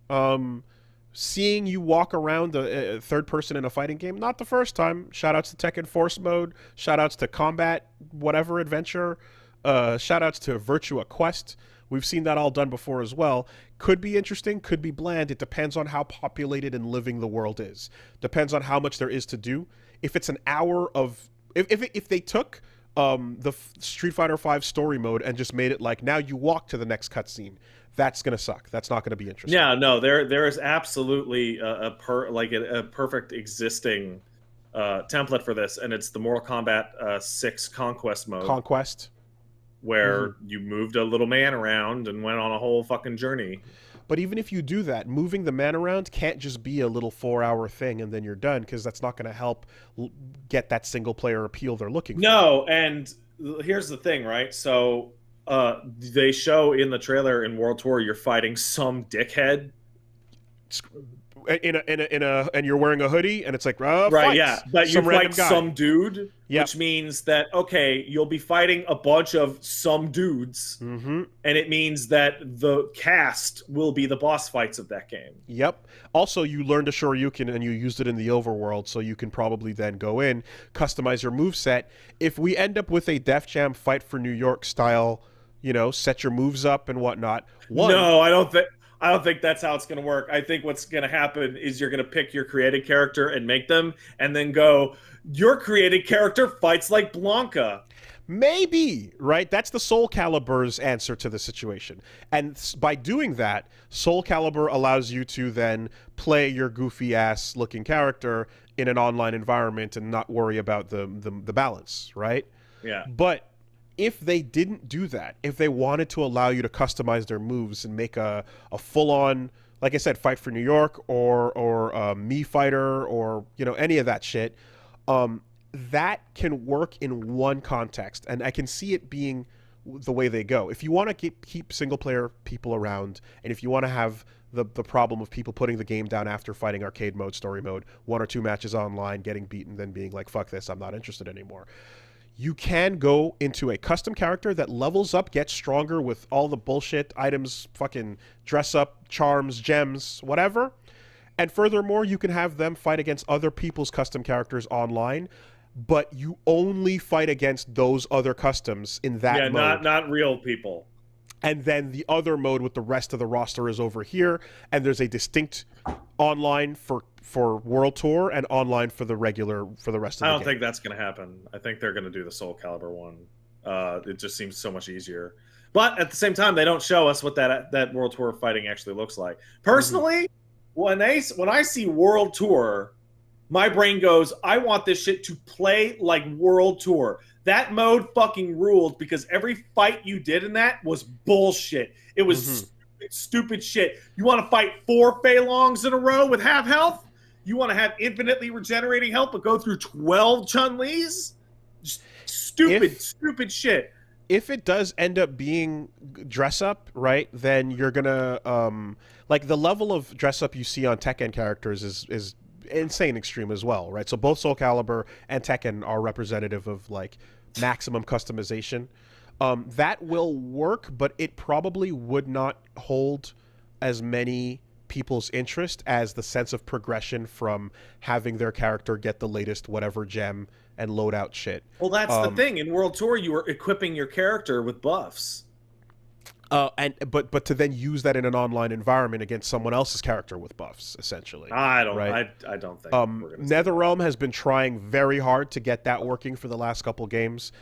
Um, Seeing you walk around a third person in a fighting game, not the first time. Shoutouts to Tekken Force mode, shoutouts to Combat whatever adventure, shoutouts to Virtua Quest. We've seen that all done before as well. Could be interesting, could be bland. It depends on how populated and living the world is. Depends on how much there is to do. If it's an hour of if they took the Street Fighter V story mode and just made it like now you walk to the next cutscene, that's gonna suck. That's not gonna be interesting. yeah, no, there is absolutely a perfect existing template for this, and it's the Mortal Kombat 6 Conquest mode, Conquest. where you moved a little man around and went on a whole fucking journey. But even if you do that, moving the man around can't just be a little 4-hour thing and then you're done, because that's not going to help get that single player appeal they're looking for. No, and here's the thing, right? So they show in the trailer in World Tour you're fighting some dickhead. and you're wearing a hoodie, and it's like, Right, yeah. fights But you some random fight guy. some dude, Yep. which means that, okay, you'll be fighting a bunch of some dudes, Mm-hmm. and it means that the cast will be the boss fights of that game. Yep. Also, you learned a Shoryuken and you used it in the overworld, so you can probably then go in, customize your move set. If we end up with a Def Jam Fight for New York style, set your moves up and whatnot. One, No, I don't think that's how it's going to work. I think what's going to happen is you're going to pick your created character and make them, and then go, your created character fights like Blanca. maybe, right? That's the Soul Calibur's answer to the situation. And by doing that, Soul Calibur allows you to then play your goofy ass looking character in an online environment and not worry about the balance, right? Yeah. But if they didn't do that, if they wanted to allow you to customize their moves and make a full on, like I said, Fight for New York or Me Fighter or any of that shit, that can work in one context, and I can see it being the way they go. If you want to keep single player people around, and if you want to have the problem of people putting the game down after fighting arcade mode, story mode, one or two matches online, getting beaten, then being like, fuck this, I'm not interested anymore. You can go into a custom character that levels up, gets stronger with all the bullshit items, fucking dress up, charms, gems, whatever. And furthermore, you can have them fight against other people's custom characters online, but you only fight against those other customs in that Yeah, not mode. not real people. And then the other mode with the rest of the roster is over here, and there's a distinct online for World Tour and online for the rest of I the don't game. think that's going to happen. I think they're going to do the Soul Calibur one. It just seems so much easier. But at the same time, they don't show us what that World Tour fighting actually looks like. Personally, when I see World Tour, my brain goes, I want this shit to play like World Tour. That mode fucking ruled because every fight you did in that was bullshit. It was stupid shit. You want to fight 4 Fei Longs in a row with half health? You want to have infinitely regenerating health but go through 12 Chun-Li's? Just stupid shit. If it does end up being dress up, right, then you're gonna like the level of dress up you see on Tekken characters is insane extreme as well, right? So both Soul Calibur and Tekken are representative of like maximum customization. That will work, but it probably would not hold as many people's interest as the sense of progression from having their character get the latest whatever gem and loadout shit. Well, that's the thing. In World Tour, you were equipping your character with buffs. But to then use that in an online environment against someone else's character with buffs, essentially. I don't think NetherRealm has been trying very hard to get that working for the last couple games.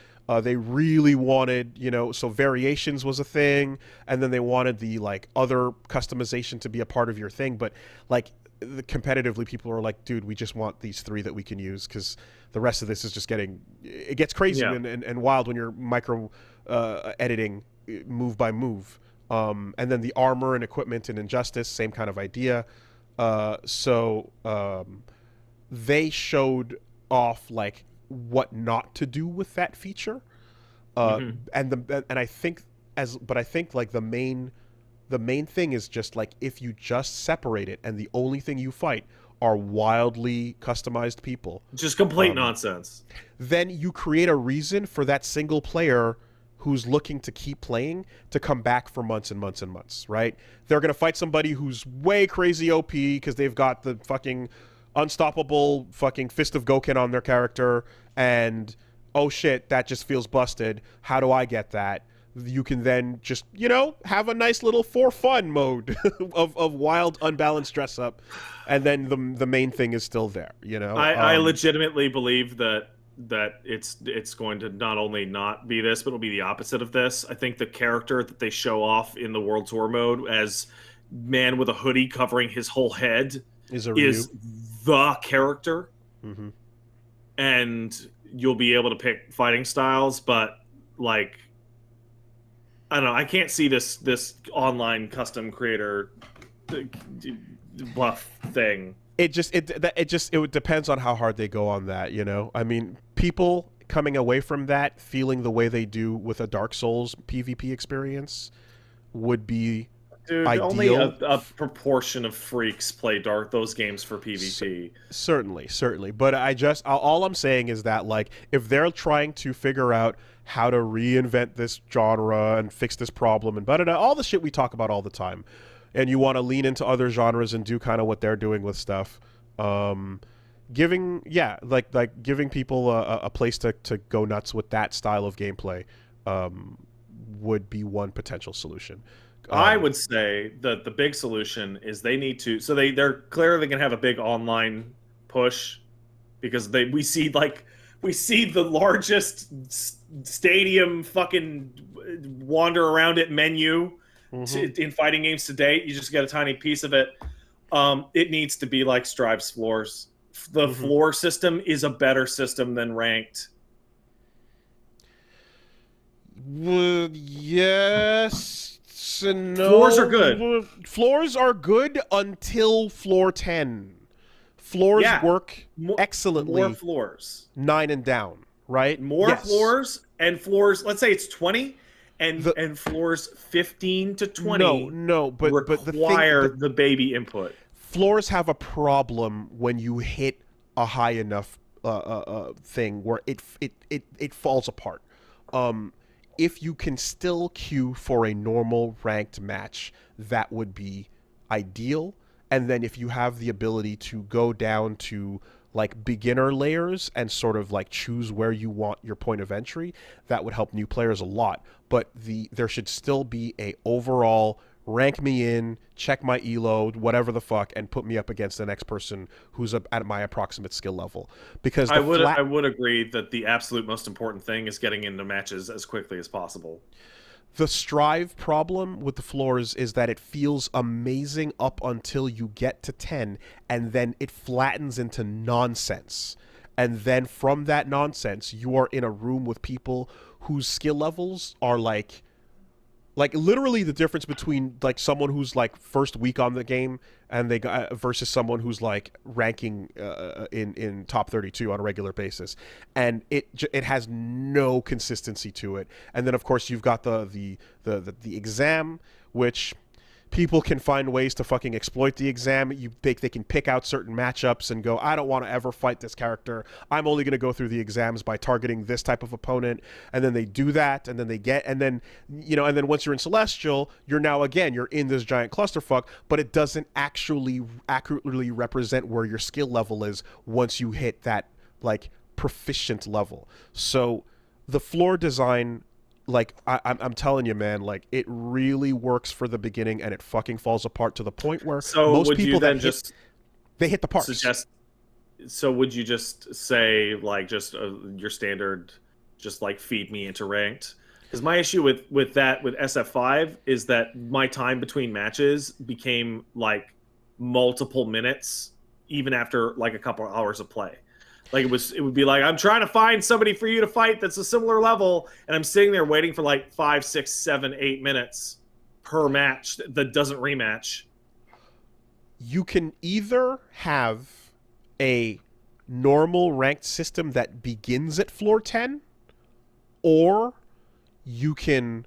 They really wanted, so variations was a thing, and then they wanted the like other customization to be a part of your thing. But like competitively, people are like, dude, we just want these 3 that we can use because the rest of this is just it gets crazy and wild when you're micro editing move by move. And then the armor and equipment and Injustice, same kind of idea. So they showed off like what not to do with that feature. And I think like the main thing is just like if you just separate it and the only thing you fight are wildly customized people, just complete nonsense, then you create a reason for that single player who's looking to keep playing to come back for months and months and months, right? They're going to fight somebody who's way crazy OP because they've got the fucking unstoppable fucking Fist of Goken on their character, and oh shit, that just feels busted. How do I get that? You can then just, have a nice little for fun mode of wild, unbalanced dress up, and then the main thing is still there, I legitimately believe that it's going to not only not be this, but it'll be the opposite of this. I think the character that they show off in the World Tour mode as man with a hoodie covering his whole head is the character. Mm-hmm. And you'll be able to pick fighting styles, but like, I don't know, I can't see this online custom creator buff thing. It depends on how hard they go on that, I mean, people coming away from that feeling the way they do with a Dark Souls PvP experience would be Dude, only ideal. a proportion of freaks play those games for S- PvP. certainly, but all I'm saying is that, like, if they're trying to figure out how to reinvent this genre and fix this problem and all the shit we talk about all the time, and you want to lean into other genres and do kind of what they're doing with stuff, um, giving people a place to go nuts with that style of gameplay, um, would be one potential solution. I Um, would say that the big solution is they need to. So they're clearly going to have a big online push because we see the largest stadium fucking wander around it menu mhm, in fighting games to date. You just get a tiny piece of it. It needs to be like Strive's floors. The mhm. floor system is a better system than ranked. Yes and Floors are good. no. Floors are good until floor 10. Floors Yeah, work more excellently floors. 9 and down, right? More Yes. floors and floors, let's say it's 20 The and floors 15 to no, 20 no, but require the baby input. floors have a problem when you hit a high enough thing where it falls apart. Um, if you can still queue for a normal ranked match, that would be ideal. And then if you have the ability to go down to like beginner layers and sort of like choose where you want your point of entry, that would help new players a lot. But there should still be a overall rank me in, check my elo, whatever the fuck, and put me up against the next person who's at my approximate skill level. Because I would agree that the absolute most important thing is getting into matches as quickly as possible. the strive problem with the floors is that it feels amazing up until you get to 10, and then it flattens into nonsense. And then from that nonsense, you are in a room with people whose skill levels are like literally the difference between like someone who's like first week on the game and they got versus someone who's like ranking in top 32 on a regular basis, and it has no consistency to it. And then of course you've got the exam, which people can find ways to fucking exploit the exam. They can pick out certain matchups and go, I don't want to ever fight this character. I'm only going to go through the exams by targeting this type of opponent. And then they do that, and then and then once you're in Celestial, you're in this giant clusterfuck, but it doesn't actually accurately represent where your skill level is once you hit that like proficient level. So the floor design, like I'm telling you, man, like it really works for the beginning, and it fucking falls apart to the point where So most would you people then that just they hit the parts. suggest so would you just say like just your standard just like feed me into ranked? Because my issue with that with SF5 is that my time between matches became like multiple minutes even after like a couple of hours of play. Like it would be like I'm trying to find somebody for you to fight that's a similar level, and I'm sitting there waiting for like 5, 6, 7, 8 minutes per match that doesn't rematch. You can either have a normal ranked system that begins at floor 10, or you can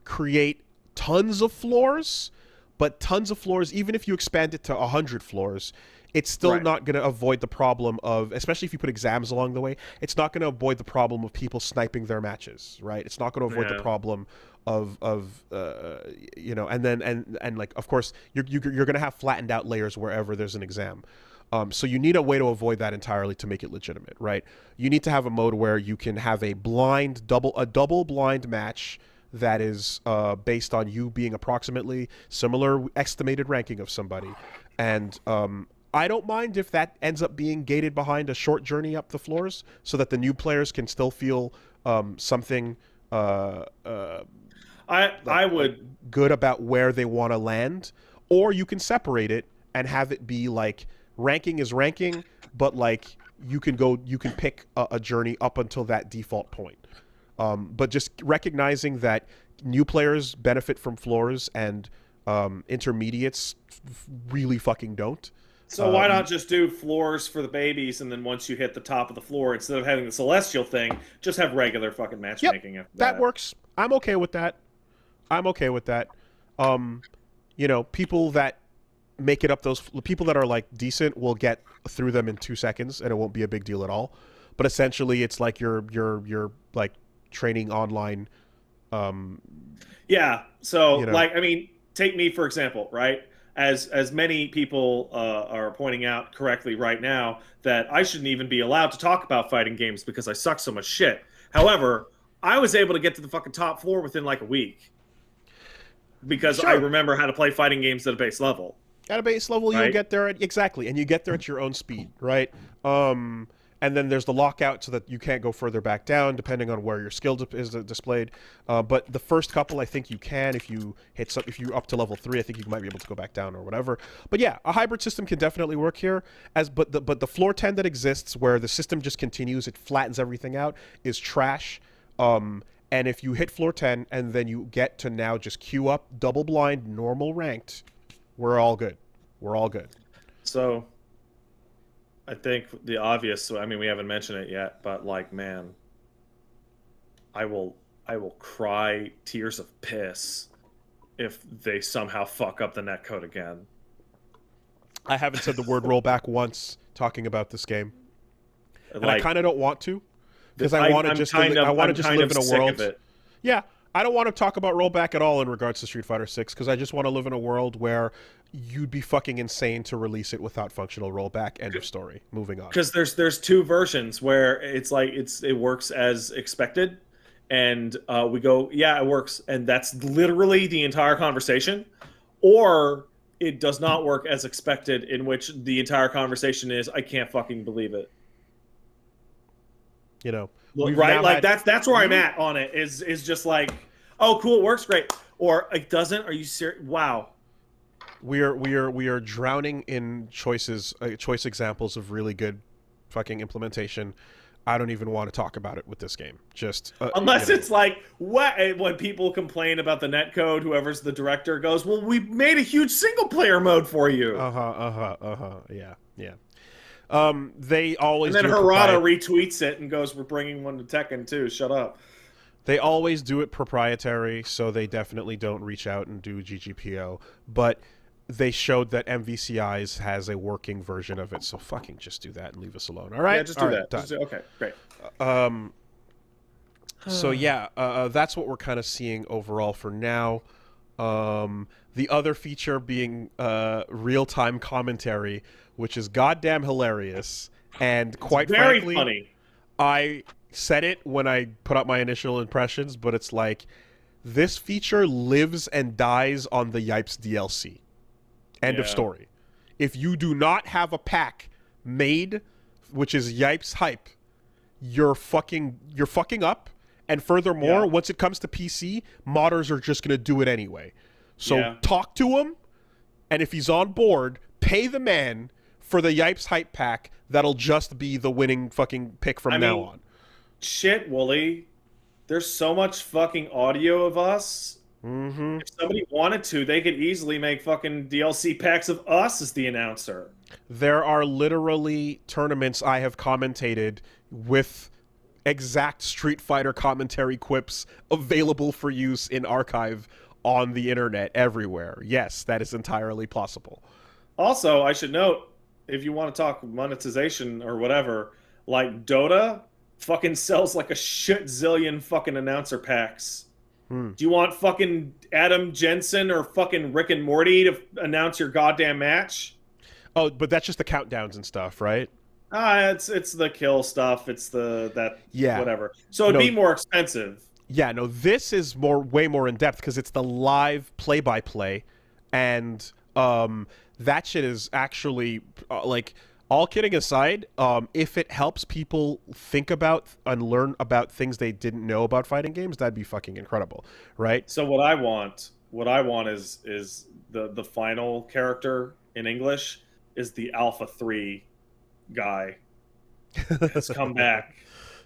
create tons of floors, but tons of floors, even if you expand it to 100 floors, it's still Right. not going to avoid the problem of, especially if you put exams along the way, it's not going to avoid the problem of people sniping their matches, right? It's not going to avoid the Yeah. problem of and then and like of course you're going to have flattened out layers wherever there's an exam. So you need a way to avoid that entirely to make it legitimate, right? You need to have a mode where you can have a double blind match that is based on you being approximately similar estimated ranking of somebody, and I don't mind if that ends up being gated behind a short journey up the floors, so that the new players can still feel something I like would good about where they want to land, or you can separate it and have it be like ranking is ranking, but like you can pick a journey up until that default point. But just recognizing that new players benefit from floors and intermediates really fucking don't. So why not just do floors for the babies, and then once you hit the top of the floor, instead of having the celestial thing, just have regular fucking Yep, matchmaking after that that. works. I'm okay with that. I'm okay with that. um, people that make it up, those people that are like decent will get through them in 2 seconds, and it won't be a big deal at all. But essentially, it's like you're like training online. Um, Yeah. So, you know, like, I mean, take me for example, right? As many people are pointing out correctly right now, that I shouldn't even be allowed to talk about fighting games because I suck so much shit. However, I was able to get to the fucking top floor within like a week because I sure. remember how to play fighting games at a base level, At a base level, you'll right? get there exactly, and you get there at your own speed, right? And then there's the lockout so that you can't go further back down depending on where your skill is displayed. But the first couple, I think you can. If you if you up to level 3, I think you might be able to go back down or whatever. But yeah, a hybrid system can definitely work here. But the floor 10 that exists, where the system just continues, it flattens everything out, is trash. And if you hit floor 10 and then you get to now just queue up double blind normal ranked, we're all good. We're all good. So I think the obvious, I mean, we haven't mentioned it yet, but like, man, I will I will cry tears of piss if they somehow fuck up the netcode again. I haven't said the word rollback once talking about this game, and I Like, kind of don't want to, because I want to I'm just kind of I want to I'm just kind live of in a sick of world. it. Yeah, I don't want to talk about rollback at all in regards to Street Fighter 6, because I just want to live in a world where you'd be fucking insane to release it without functional rollback. End of story. Moving on. Because there's two versions where it's like it works as expected, and we go, yeah, it works, and that's literally the entire conversation, or it does not work as expected, in which the entire conversation is, I can't fucking believe it. You know, we've Right? now Like, had. that's where I'm Mhm. at on it. Is just like, oh, cool, it works great, or it doesn't. Are you serious? Wow. We are drowning in choice examples of really good fucking implementation. I don't even want to talk about it with this game. Just Unless it's like, what, when people complain about the netcode, whoever's the director goes, well, we made a huge single player mode for you. Yeah, yeah. They And always then do it Harada retweets it and goes, we're bringing one to Tekken too. Shut up. They always do it proprietary, so they definitely don't reach out and do GGPO. But they showed that MVCI's has a working version of it, so fucking just do that and leave us alone. All Yeah, right, just all do right, that. done. Okay, great. Um, so yeah, that's what we're kind of seeing overall for now. The other feature being real-time commentary, which is goddamn hilarious, and It's quite very frankly, funny. I said it when I put up my initial impressions, but it's like this feature lives and dies on the Yipes DLC. End of Yeah. story. If you do not have a pack made, which is Yipes hype, you're fucking up. And furthermore, Yeah. once it comes to PC, modders are just gonna do it anyway. So Yeah. talk to him, and if he's on board, pay the man for the Yipes hype pack. That'll just be the winning fucking pick from I now mean, on. shit, Wooly. There's so much fucking audio of us. Mm-hmm. If somebody wanted to, they could easily make fucking DLC packs of us as the announcer. There are literally tournaments I have commentated with exact Street Fighter commentary quips available for use in archive on the internet everywhere. Yes, that is entirely possible. Also, I should note, if you want to talk monetization or whatever, like Dota fucking sells like a shit zillion fucking announcer packs. Hmm. Do you want fucking Adam Jensen or fucking Rick and Morty to announce your goddamn match? Oh, but that's just the countdowns and stuff, right? It's the kill stuff. It's the that Yeah. whatever. So it'd No, be more expensive. yeah, no, this is way more in depth because it's the live play-by-play, and that shit is actually like, all kidding aside, if it helps people think about and learn about things they didn't know about fighting games, that'd be fucking incredible, right? So what I want is the final character in English is the Alpha 3 guy has come back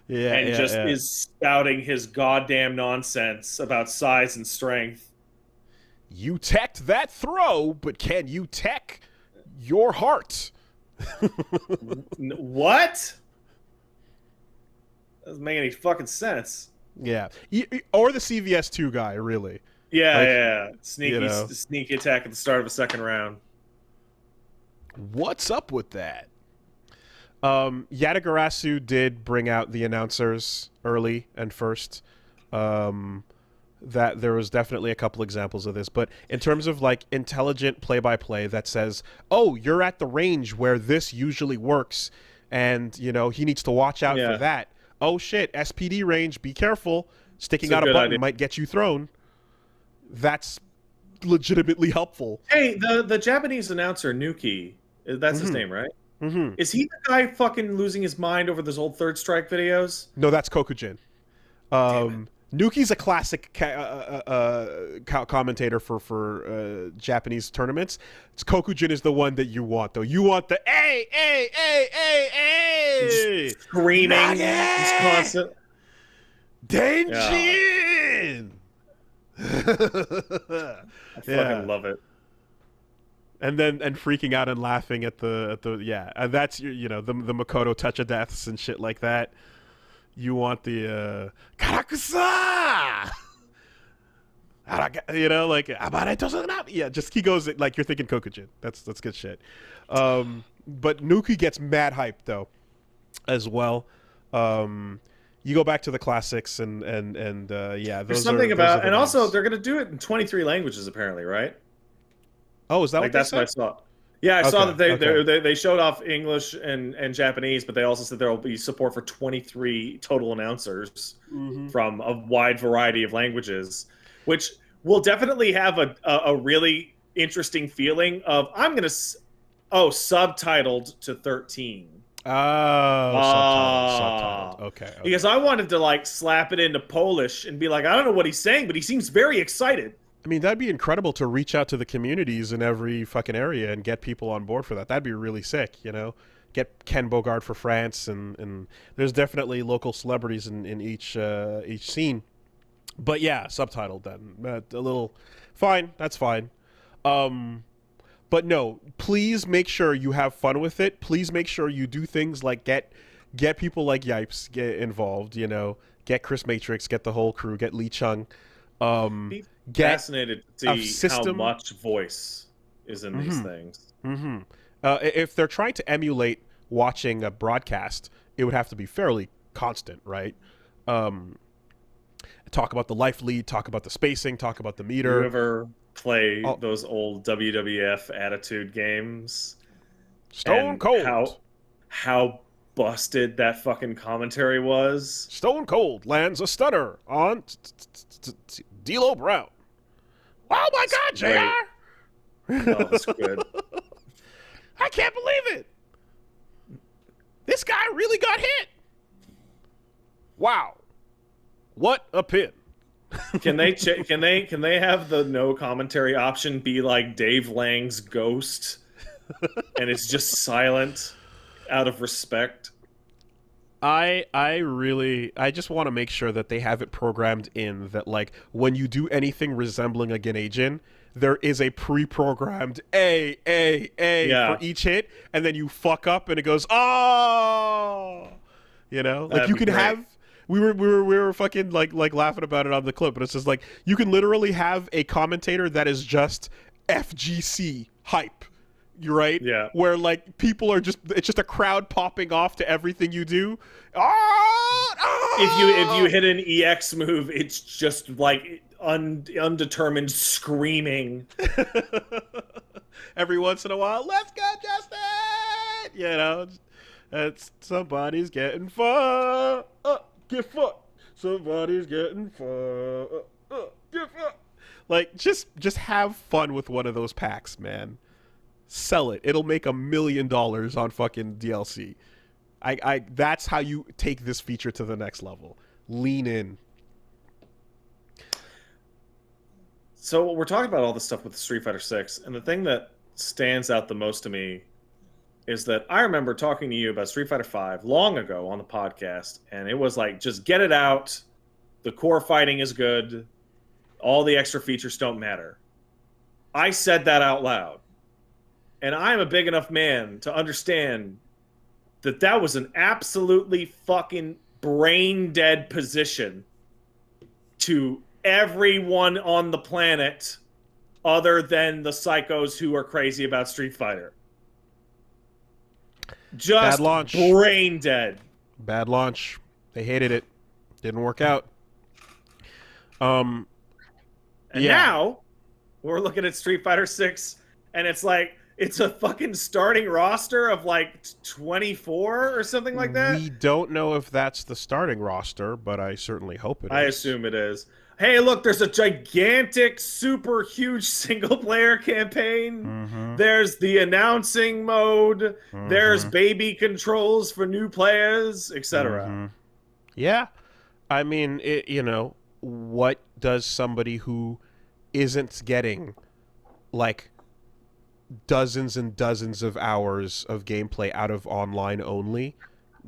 Yeah, and yeah, just yeah. is spouting his goddamn nonsense about size and strength. You teched that throw, but can you tech your heart? What? Doesn't make any fucking sense. Yeah, or the CVS2 guy, really. Yeah, Like, yeah. you know, Sneaky attack at the start of a second round. what's up with that? Yatagarasu did bring out the announcers early and first. Um, that there was definitely a couple examples of this, but in terms of like intelligent play-by-play that says, "Oh, you're at the range where this usually works, and you know he needs to watch out for Yeah, that." Oh shit, SPD range, be careful. it's Sticking a out a good button idea. might get you thrown. That's legitimately helpful. Hey, the Japanese announcer Nuki, that's his Mm-hmm. name, right? Mm-hmm. Is he the guy fucking losing his mind over those old Third Strike videos? No, that's Kokujin. Damn it. Nuki's a classic commentator for Japanese tournaments. Kokujin is the one that you want, though. You want the Just a screaming, just Nage constant. Yeah, Denjin. I fucking Yeah, love it. and then freaking out and laughing at the yeah, that's you know the Makoto touch of deaths and shit like that. You want the Karakusa. You know, like yeah, just he goes like you're thinking Kokujin. That's good shit. But Nuki gets mad hype though, as well. You go back to the classics and yeah, There's those something are about, the and also names. they're gonna do it in 23 languages apparently, right? Oh, is that Like what they that's what I said? saw. Yeah, I saw Okay, that okay. they showed off English and Japanese, but they also said there will be support for 23 total announcers Mm-hmm. from a wide variety of languages, which will definitely have a really interesting feeling of subtitled to 13. Oh, subtitled. Ah, Okay, because okay. I wanted to like slap it into Polish and be like, I don't know what he's saying, but he seems very excited. I mean, that'd be incredible to reach out to the communities in every fucking area and get people on board for that. That'd be really sick, you know? Get Ken Bogard for France, and there's definitely local celebrities in each scene. But yeah, subtitled then. A little fine. That's fine. Um, but no, please make sure you have fun with it. Please make sure you do things like get people like Yipes get involved. You know, get Chris Matrix, get the whole crew, get Lee Chung. Um, Be get fascinated to a see how system. much voice is in these Mm-hmm. things. Mm-hmm. If they're trying to emulate watching a broadcast, it would have to be fairly constant, right? Um, talk about the life lead, talk about the spacing, talk about the You meter. ever play Oh, those old WWF Attitude games Stone and Cold. how busted that fucking commentary was? Stone Cold lands a stunner on D'Lo Brown. Oh my It's God, great. Oh, it's JR! good. I can't believe it. This guy really got hit. Wow. What a pin. Can they have the no commentary option be like Dave Lang's Ghost and it's just silent out of respect? I just want to make sure that they have it programmed in that like when you do anything resembling a Ganajin, there is a pre-programmed A for Yeah, each hit, and then you fuck up and it goes oh, you know, like that'd you be can great. have. We were fucking like laughing about it on the clip, but it's just like you can literally have a commentator that is just FGC hype. You're right, Yeah. where like people are just it's just a crowd popping off to everything you do. Oh, If you oh! hit an EX move, it's just like undetermined screaming. Every once in a while, let's go, Justin. You know, it's somebody's getting fucked. Get fucked. Somebody's getting fucked. Get fucked. Like just have fun with one of those packs, man. Sell it. It'll make $1 million on fucking DLC. I that's how you take this feature to the next level. Lean in. So we're talking about all this stuff with Street Fighter 6, and the thing that stands out the most to me is that I remember talking to you about Street Fighter 5 long ago on the podcast, and it was like, just get it out. The core fighting is good. All the extra features don't matter. I said that out loud. And I'm a big enough man to understand that that was an absolutely fucking brain dead position to everyone on the planet other than the psychos who are crazy about Street Fighter. Bad Just launch. brain dead. Bad launch. They hated it. Didn't work out. And Yeah. now we're looking at Street Fighter 6 and it's like it's a fucking starting roster of like 24 or something like that. We don't know if that's the starting roster, but I certainly hope it is. I assume it is. Hey, look, there's a gigantic, super huge single player campaign. Mm-hmm. There's the announcing mode. Mm-hmm. There's baby controls for new players, etc. Mm-hmm. Yeah. I mean, what does somebody who isn't getting like dozens and dozens of hours of gameplay out of online only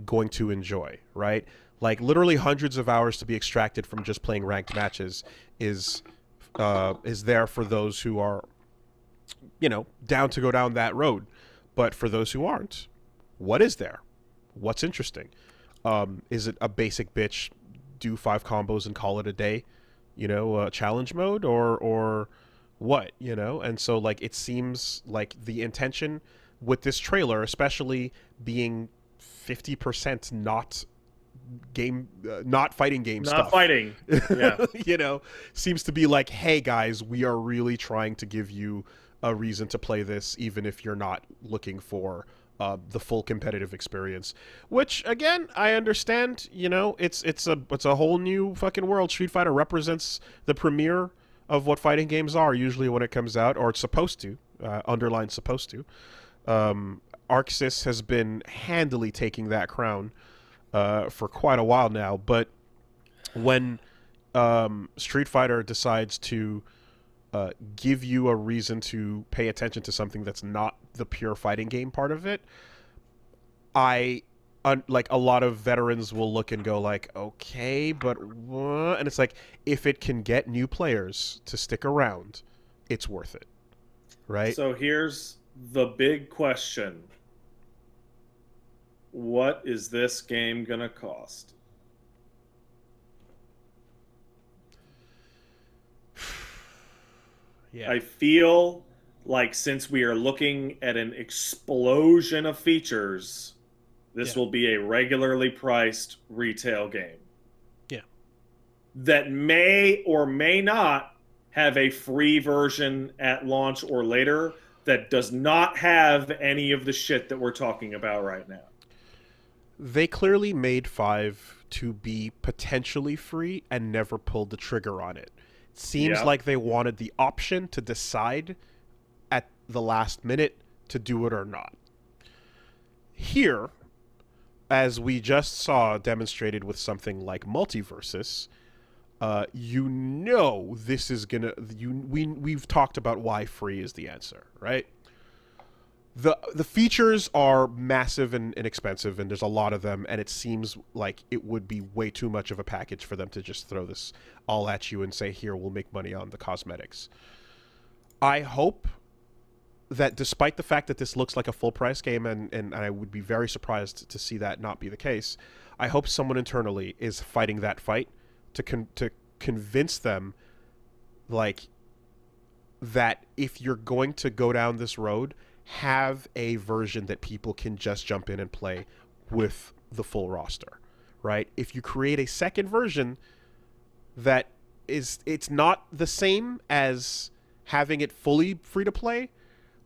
going to enjoy, right? Like literally hundreds of hours to be extracted from just playing ranked matches is there for those who are, down to go down that road. But for those who aren't, what is there? What's interesting? Is it a basic bitch, do 5 combos and call it a day, challenge mode, or what, And so like it seems like the intention with this trailer, especially being 50% not fighting game Not stuff. fighting. Yeah. Seems to be like, hey guys, we are really trying to give you a reason to play this, even if you're not looking for the full competitive experience. Which again, I understand. It's a whole new fucking world. Street Fighter represents the premiere of what fighting games are usually when it comes out, or it's supposed to. Underline supposed to. ArcSys has been handily taking that crown for quite a while now, but when Street Fighter decides to give you a reason to pay attention to something that's not the pure fighting game part of it, like a lot of veterans will look and go like, okay, but what? And it's like, if it can get new players to stick around, it's worth it, right? So here's the big question. What is this game gonna cost? Yeah. I feel like since we are looking at an explosion of features, this will be a regularly priced retail game. Yeah. That may or may not have a free version at launch or later that does not have any of the shit that we're talking about right now. They clearly made 5 to be potentially free and never pulled the trigger on it. Seems like they wanted the option to decide at the last minute to do it or not. Here, as we just saw demonstrated with something like WoolieVersus, this is gonna. We've talked about why free is the answer, right? The features are massive and expensive, and there's a lot of them, and it seems like it would be way too much of a package for them to just throw this all at you and say, here, we'll make money on the cosmetics. I hope that despite the fact that this looks like a full-price game, and I would be very surprised to see that not be the case, I hope someone internally is fighting that fight to convince them, like, that if you're going to go down this road, have a version that people can just jump in and play with the full roster, right? If you create a second version that it's not the same as having it fully free to play,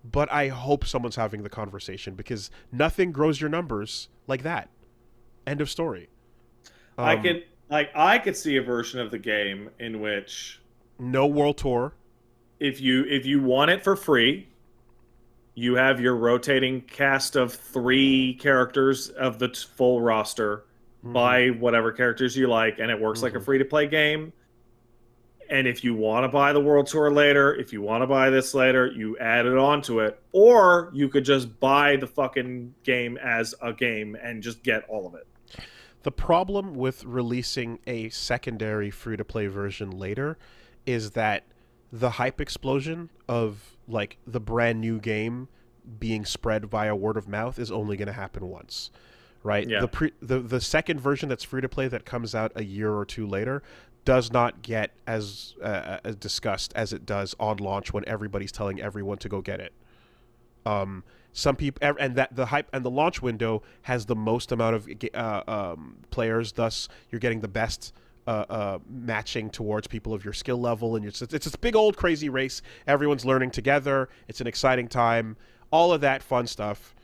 but I hope someone's having the conversation, because nothing grows your numbers like that. End of story. I could see a version of the game in which no world tour. If you want it for free, you have your rotating cast of 3 characters of the full roster. Buy whatever characters you like, and it works like a free-to-play game. And if you want to buy the World Tour later, if you want to buy this later, you add it onto it. Or you could just buy the fucking game as a game and just get all of it. The problem with releasing a secondary free-to-play version later is that the hype explosion of like the brand new game being spread via word of mouth is only going to happen once, right? Yeah. The second version that's free to play that comes out a year or two later does not get as discussed as it does on launch when everybody's telling everyone to go get it. Some people, and that the hype and the launch window has the most amount of players. Thus, you're getting the best matching towards people of your skill level, and it's this big old crazy race. Everyone's learning together. It's an exciting time. All of that fun stuff.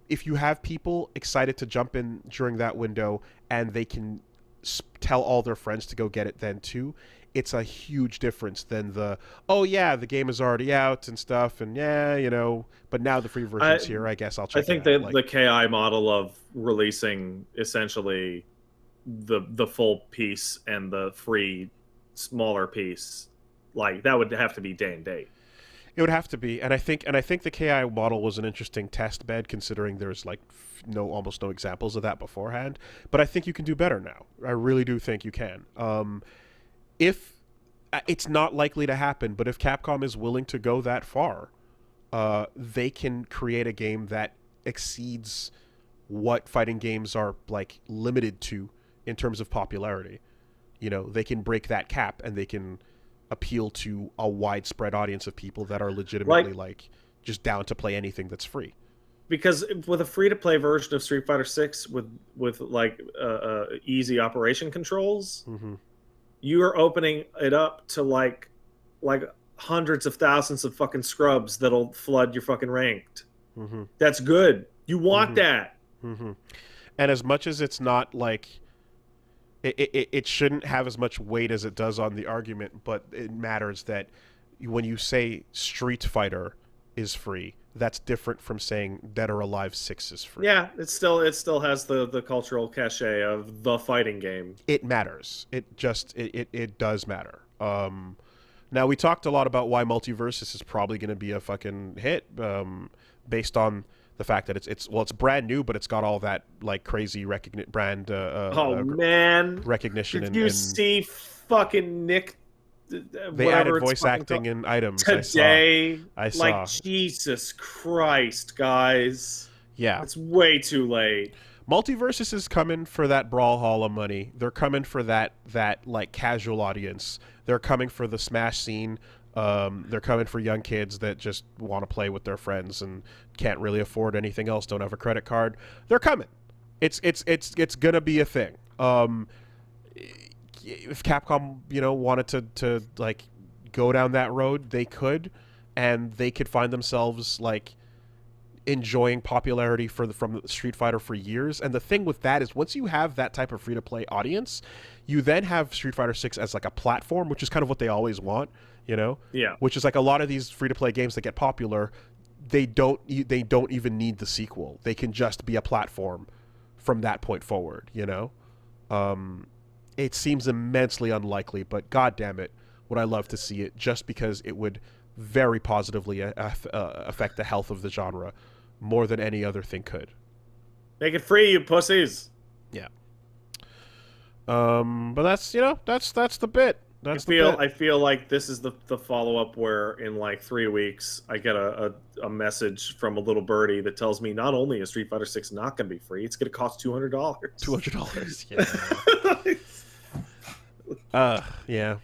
If you have people excited to jump in during that window, and they can tell all their friends to go get it then too, it's a huge difference than oh yeah, the game is already out and stuff, and yeah, but now the free version's here, I guess I'll check I think it out. that the KI model of releasing essentially the full piece and the free smaller piece, like that would have to be day and date. It would have to be, and I think the KI model was an interesting test bed, considering there's like almost no examples of that beforehand. But I think you can do better now. I really do think you can. If it's not likely to happen, but if Capcom is willing to go that far, they can create a game that exceeds what fighting games are like limited to in terms of popularity. They can break that cap, and they can appeal to a widespread audience of people that are legitimately like just down to play anything that's free. Because with a free-to-play version of Street Fighter 6 with like easy operation controls, you are opening it up to like hundreds of thousands of fucking scrubs that'll flood your fucking ranked. That's good. You want that. And as much as it's not like it shouldn't have as much weight as it does on the argument, but it matters that when you say Street Fighter is free, that's different from saying Dead or Alive 6 is free. Yeah, it still has the cultural cachet of the fighting game. It matters. It does matter. Now, we talked a lot about why WoolieVersus is probably going to be a fucking hit, based on the fact that it's brand new, but it's got all that like crazy brand man, recognition. Did you see fucking Nick? They added voice acting and items today. I saw. Like, Jesus Christ, guys. Yeah, it's way too late. WoolieVersus is coming for that brawlhalla money. They're coming for that like casual audience. They're coming for the Smash scene. They're coming for young kids that just want to play with their friends and can't really afford anything else, don't have a credit card. They're coming. It's gonna be a thing. If Capcom, wanted to like go down that road, they could, and they could find themselves like enjoying popularity from Street Fighter for years. And the thing with that is, once you have that type of free-to-play audience, you then have Street Fighter 6 as like a platform, which is kind of what they always want, Yeah. Which is like a lot of these free-to-play games that get popular, they don't even need the sequel. They can just be a platform from that point forward, It seems immensely unlikely, but god damn it, would I love to see it, just because it would very positively affect the health of the genre more than any other thing could. Make it free, you pussies. Yeah. But that's the bit. I feel like this is the follow-up where in like 3 weeks I get a message from a little birdie that tells me not only is Street Fighter 6 not going to be free, it's going to cost $200. $200. Yeah. Yeah.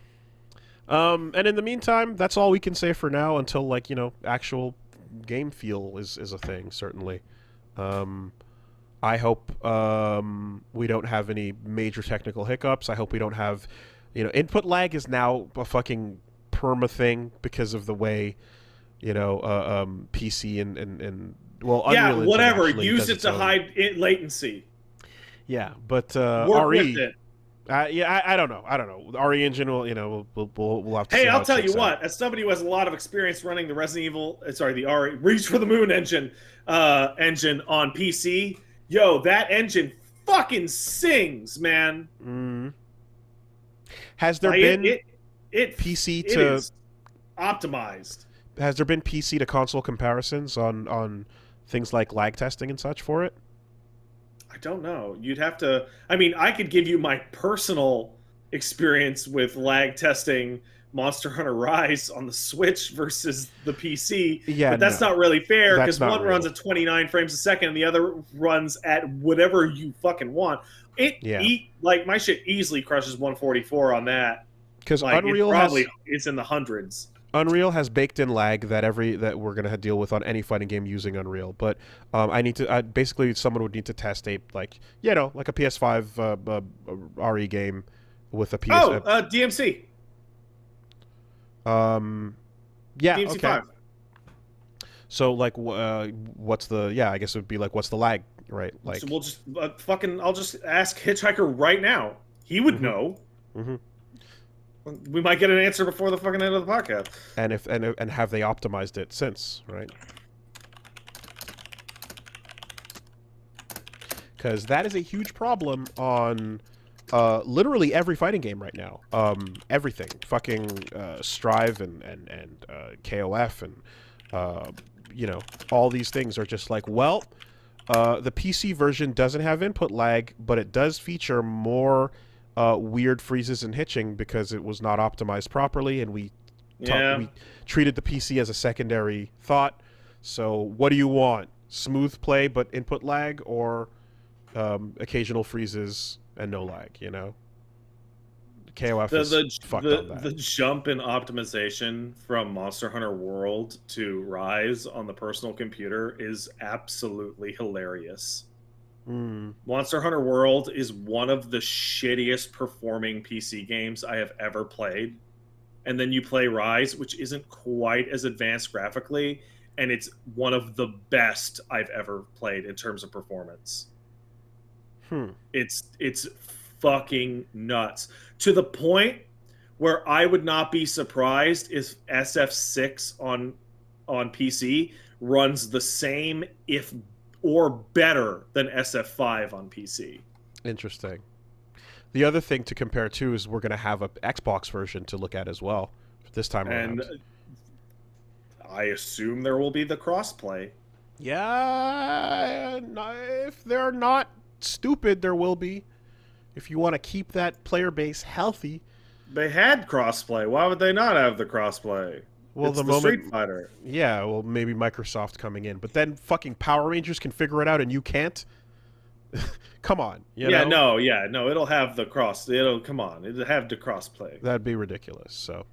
And in the meantime, that's all we can say for now until like, actual game feel is a thing, certainly. I hope we don't have any major technical hiccups. I hope we don't have, input lag is now a fucking perma thing because of the way, PC and well, Unreal Engine whatever. Use it to hide latency. Yeah, but Work RE. with it. I don't know. RE Engine will, we'll have to. Hey, I'll tell you what. As somebody who has a lot of experience running the the RE Reach for the Moon engine on PC, that engine fucking sings, man. Mm. Has there been PC to optimized? Has there been PC to console comparisons on things like lag testing and such for it? I don't know. You'd have to. I mean, I could give you my personal experience with lag testing Monster Hunter Rise on the Switch versus the PC, Yeah, but that's no, not really fair that's because not one runs real. at 29 frames a second and the other runs at whatever you fucking want. Yeah, Like my shit easily crushes 144 on that. because Like it probably is in the hundreds. Unreal has baked in lag that we're gonna deal with on any fighting game using Unreal. But basically someone would need to test a like a PS5 RE game with a PS. Oh, DMC. Yeah, DMC okay. 5. So like, what's the I guess it would be like what's the lag, right? Like, So we'll just I'll just ask Hitchhiker right now. He would mm-hmm, know. mm-hmm. We might get an answer before the fucking end of the podcast. And have they optimized it since, right? Because that is a huge problem on literally every fighting game right now. Everything, fucking Strive and KOF and all these things are just like, well, the PC version doesn't have input lag, but it does feature more weird freezes and hitching because it was not optimized properly, and we treated the PC as a secondary thought. So what do you want? Smooth play but input lag, or occasional freezes and no lag? KOF is fucked on that. The jump in optimization from Monster Hunter World to Rise on the personal computer is absolutely hilarious. Monster Hunter World is one of the shittiest performing PC games I have ever played. And then you play Rise, which isn't quite as advanced graphically, and it's one of the best I've ever played in terms of performance. It's fucking nuts. To the point where I would not be surprised if SF6 on PC runs the same, if or better than SF5 on PC. Interesting. The other thing to compare to is we're going to have an Xbox version to look at as well this time around. And I assume there will be the crossplay. Yeah, if they're not stupid, there will be. If you want to keep that player base healthy. They had crossplay. Why would they not have the crossplay? Well, it's the Street Fighter. Yeah, well, maybe Microsoft coming in, but then fucking Power Rangers can figure it out and you can't. Come on, no, it'll have the come on, it'll have the crossplay. That'd be ridiculous. So,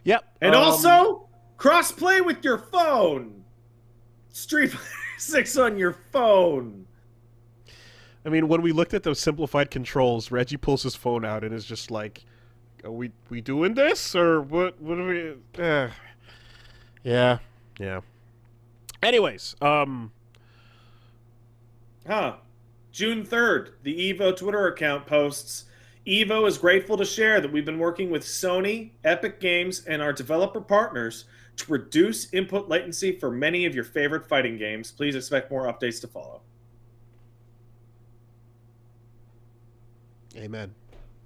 yep. And also crossplay with your phone. Street Fighter 6 on your phone. I mean, when we looked at those simplified controls, Reggie pulls his phone out and is just like, "Are we doing this or what? What are we?" Yeah. Anyways, June 3rd, the Evo Twitter account posts, Evo is grateful to share that we've been working with Sony, Epic Games, and our developer partners to reduce input latency for many of your favorite fighting games. Please expect more updates to follow. Amen.